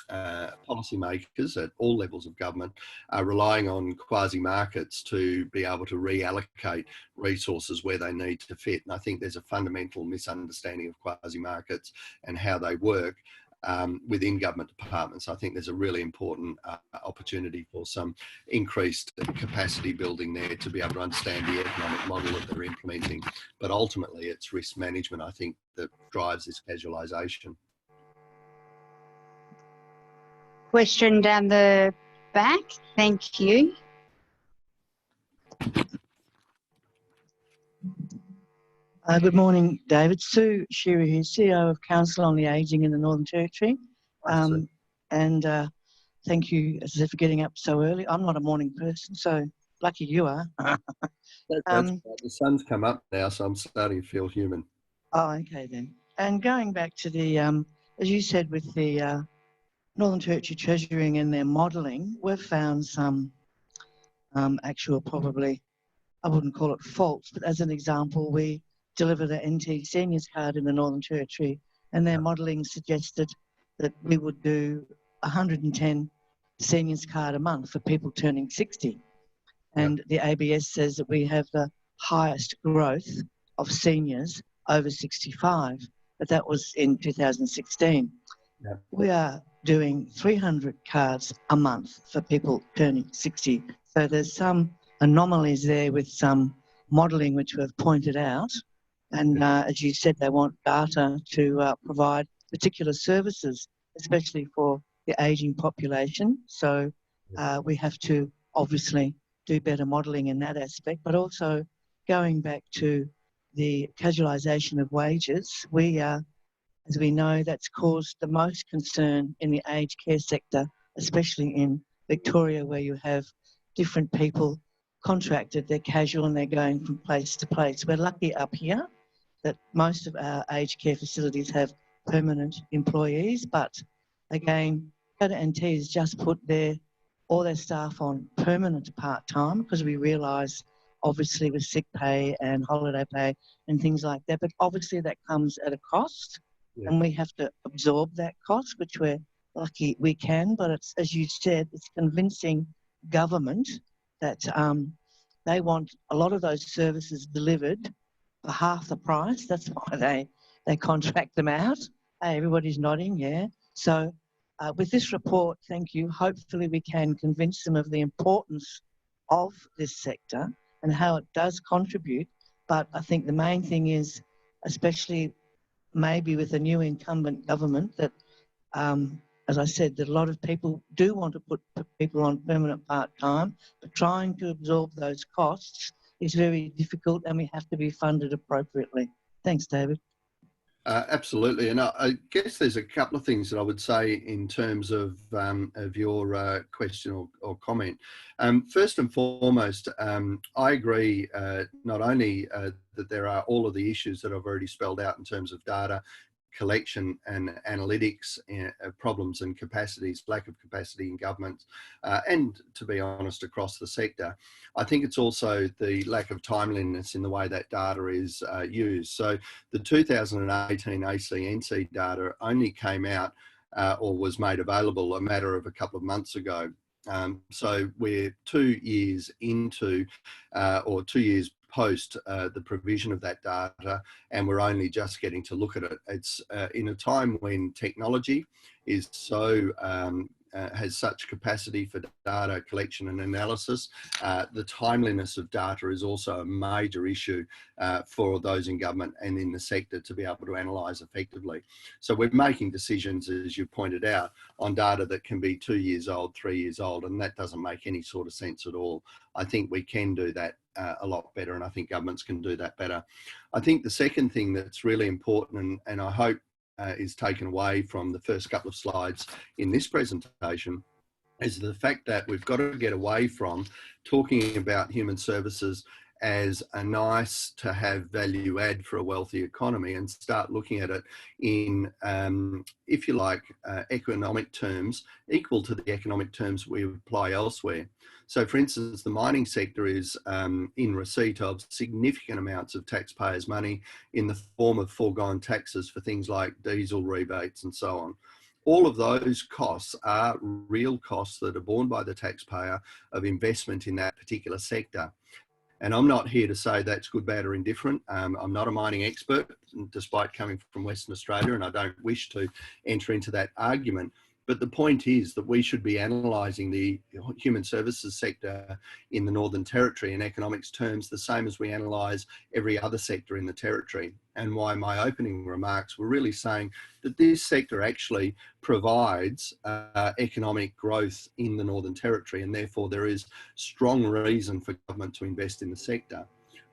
policymakers at all levels of government are relying on quasi-markets to be able to reallocate resources where they need to fit. And I think there's a fundamental misunderstanding of quasi-markets and how they work within government departments. I think there's a really important opportunity for some increased capacity building there to be able to understand the economic model that they're implementing. But ultimately, it's risk management, I think, that drives this casualisation. Question down the back. Thank you. Good morning, David. Sue Shearer here, CEO of Council on the Ageing in the Northern Territory. Thank you, as I said, for getting up so early. I'm not a morning person, so lucky you are. The sun's come up now, so I'm starting to feel human. Oh, okay then. And going back to the, as you said, with the Northern Territory Treasuring and their modelling, we've found some actual, probably, I wouldn't call it faults, but as an example, we delivered an NT Seniors card in the Northern Territory, and their modelling suggested that we would do 110 Seniors card a month for people turning 60. And the ABS says that we have the highest growth of seniors over 65, but that was in 2016. We are doing 300 cards a month for people turning 60. So there's some anomalies there with some modelling which we've pointed out. And as you said, they want data to provide particular services, especially for the ageing population. So we have to obviously do better modelling in that aspect, but also going back to the casualisation of wages, we as we know, that's caused the most concern in the aged care sector, especially in Victoria, where you have different people contracted, they're casual and they're going from place to place. We're lucky up here that most of our aged care facilities have permanent employees, but again, NT has just put all their staff on permanent part-time because we realise, obviously, with sick pay and holiday pay and things like that, but obviously that comes at a cost. And we have to absorb that cost, which we're lucky we can, but it's, as you said, it's convincing government that they want a lot of those services delivered for half the price. That's why they contract them out. Hey, everybody's nodding, yeah. So with this report, thank you, hopefully we can convince them of the importance of this sector and how it does contribute. But I think the main thing is, especially maybe with a new incumbent government, that, as I said, that a lot of people do want to put people on permanent part-time, but trying to absorb those costs is very difficult and we have to be funded appropriately. Thanks, David. Absolutely, and I guess there's a couple of things that I would say in terms of your question or comment. First and foremost, I agree not only that there are all of the issues that I've already spelled out in terms of data collection and analytics, problems and capacities, lack of capacity in government, and to be honest, across the sector. I think it's also the lack of timeliness in the way that data is used. So the 2018 ACNC data only came out or was made available a matter of a couple of months ago. So we're 2 years into, or 2 years post the provision of that data, and we're only just getting to look at it. It's in a time when technology is so has such capacity for data collection and analysis. The timeliness of data is also a major issue for those in government and in the sector to be able to analyse effectively. So we're making decisions, as you pointed out, on data that can be 2 years old, 3 years old, and that doesn't make any sort of sense at all. I think we can do that a lot better, and I think governments can do that better. I think the second thing that's really important, and I hope is taken away from the first couple of slides in this presentation, is the fact that we've got to get away from talking about human services as a nice to have value add for a wealthy economy and start looking at it in, if you like, economic terms equal to the economic terms we apply elsewhere. So for instance, the mining sector is in receipt of significant amounts of taxpayers' money in the form of foregone taxes for things like diesel rebates and so on. All of those costs are real costs that are borne by the taxpayer of investment in that particular sector. And I'm not here to say that's good, bad or indifferent. I'm not a mining expert, despite coming from Western Australia, and I don't wish to enter into that argument. But the point is that we should be analysing the human services sector in the Northern Territory in economics terms the same as we analyse every other sector in the Territory. And why my opening remarks were really saying that this sector actually provides economic growth in the Northern Territory, and therefore there is strong reason for government to invest in the sector.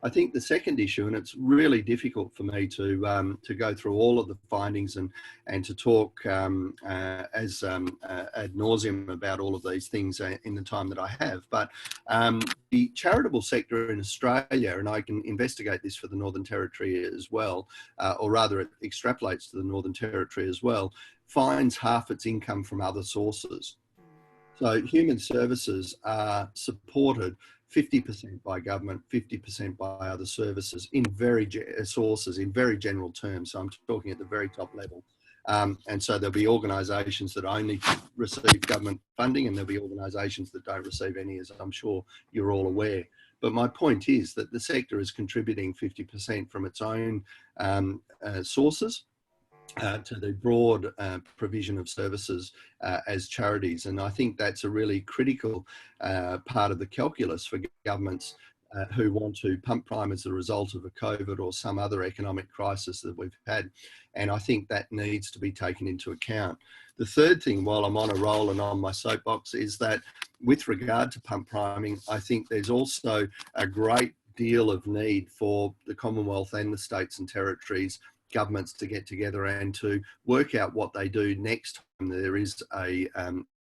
I think the second issue, and it's really difficult for me to go through all of the findings and to talk ad nauseum about all of these things in the time that I have, but the charitable sector in Australia, and I can investigate this for the Northern Territory as well, or rather it extrapolates to the Northern Territory as well, finds half its income from other sources. So human services are supported 50% by government, 50% by other services in sources in very general terms. So I'm talking at the very top level. And so there'll be organisations that only receive government funding, and there'll be organisations that don't receive any, as I'm sure you're all aware. But my point is that the sector is contributing 50% from its own sources to the broad provision of services as charities. And I think that's a really critical part of the calculus for governments who want to pump prime as a result of a COVID or some other economic crisis that we've had. And I think that needs to be taken into account. The third thing, while I'm on a roll and on my soapbox, is that with regard to pump priming, I think there's also a great deal of need for the Commonwealth and the states and territories governments to get together and to work out what they do next time there is a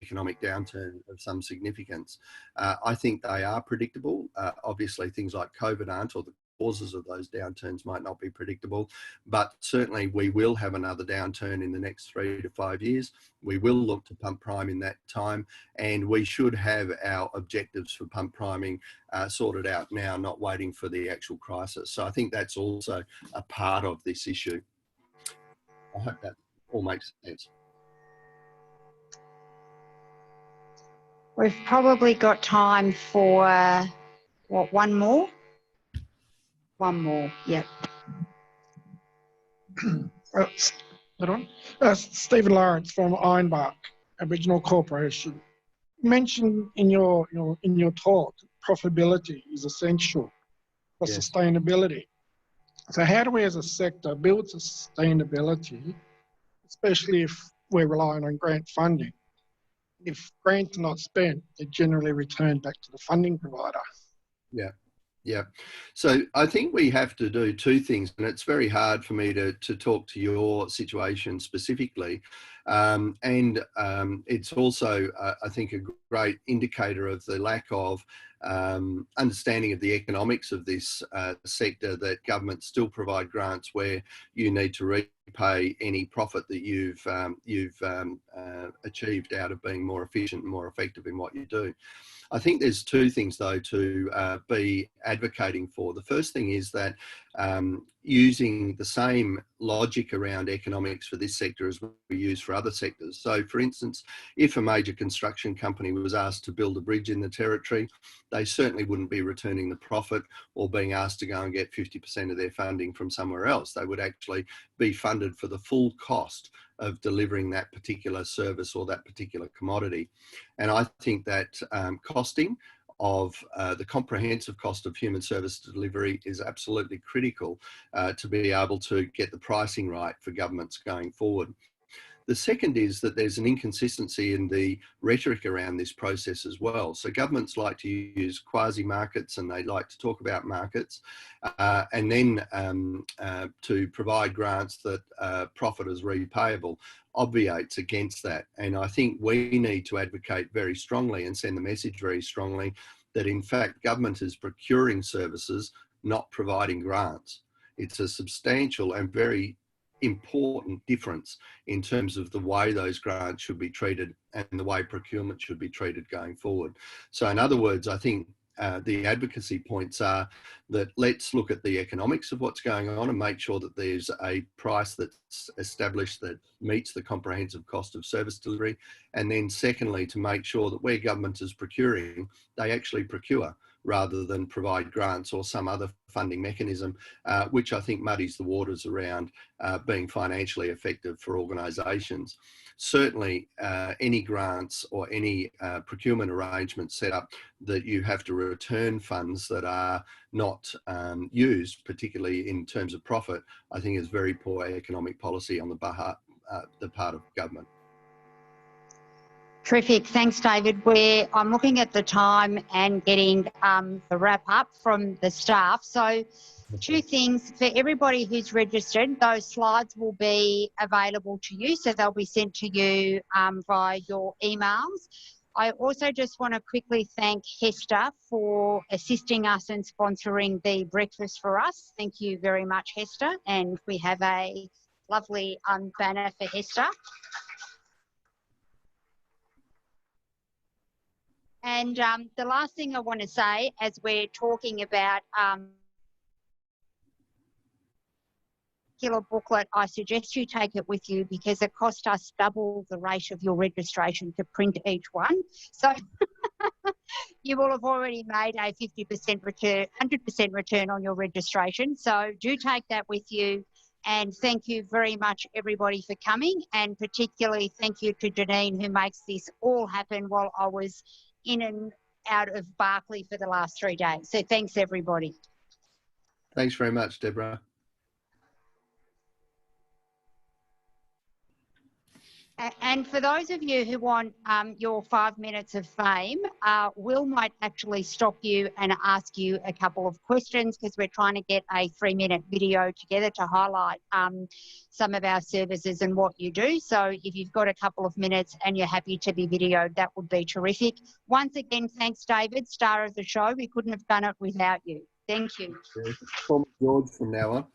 economic downturn of some significance. I think they are predictable. Obviously, things like COVID aren't, or the causes of those downturns might not be predictable, but certainly we will have another downturn in the next 3 to 5 years. We will look to pump prime in that time, and we should have our objectives for pump priming sorted out now, not waiting for the actual crisis. So I think that's also a part of this issue. I hope that all makes sense. We've probably got time for, what, one more? One more, yep. Stephen Lawrence from Ironbark Aboriginal Corporation. You mentioned in your talk, profitability is essential for Yes. sustainability. So how do we as a sector build sustainability, especially if we're relying on grant funding? If grants are not spent, they generally return back to the funding provider. Yeah. Yeah. So I think we have to do two things, and it's very hard for me to talk to your situation specifically. It's also, I think, a great indicator of the lack of understanding of the economics of this sector, that governments still provide grants where you need to repay any profit that you've achieved out of being more efficient and more effective in what you do. I think there's two things, though, to be advocating for. The first thing is that using the same logic around economics for this sector as we use for other sectors. So, for instance, if a major construction company was asked to build a bridge in the Territory, they certainly wouldn't be returning the profit or being asked to go and get 50% of their funding from somewhere else. They would actually be funded for the full cost of delivering that particular service or that particular commodity. And I think that costing of the comprehensive cost of human service delivery is absolutely critical to be able to get the pricing right for governments going forward. The second is that there's an inconsistency in the rhetoric around this process as well. So governments like to use quasi-markets and they like to talk about markets, and then to provide grants that profit is repayable obviates against that. And I think we need to advocate very strongly and send the message very strongly that in fact government is procuring services, not providing grants. It's a substantial and very important difference in terms of the way those grants should be treated and the way procurement should be treated going forward. So in other words, I think the advocacy points are that let's look at the economics of what's going on and make sure that there's a price that's established that meets the comprehensive cost of service delivery. And then secondly, to make sure that where government is procuring, they actually procure rather than provide grants or some other funding mechanism, which I think muddies the waters around being financially effective for organisations. Certainly, any grants or any procurement arrangements set up that you have to return funds that are not used, particularly in terms of profit, I think is very poor economic policy on the part of government. Terrific. Thanks, David. I'm looking at the time and getting the wrap up from the staff. So 2 things for everybody who's registered, those slides will be available to you. So they'll be sent to you via your emails. I also just want to quickly thank Hester for assisting us in sponsoring the breakfast for us. Thank you very much, Hester. And we have a lovely banner for Hester. And the last thing I want to say, as we're talking about killer booklet, I suggest you take it with you because it cost us double the rate of your registration to print each one. So you will have already made a 50% return, 100% return on your registration. So do take that with you. And thank you very much, everybody, for coming. And particularly thank you to Janine, who makes this all happen while I was in and out of Barclay for the last 3 days. So thanks, everybody. Thanks very much, Deborah. And for those of you who want your 5 minutes of fame, Will might actually stop you and ask you a couple of questions because we're trying to get a 3-minute video together to highlight some of our services and what you do. So if you've got a couple of minutes and you're happy to be videoed, that would be terrific. Once again, thanks, David, star of the show. We couldn't have done it without you. Thank you. Call me George from now on.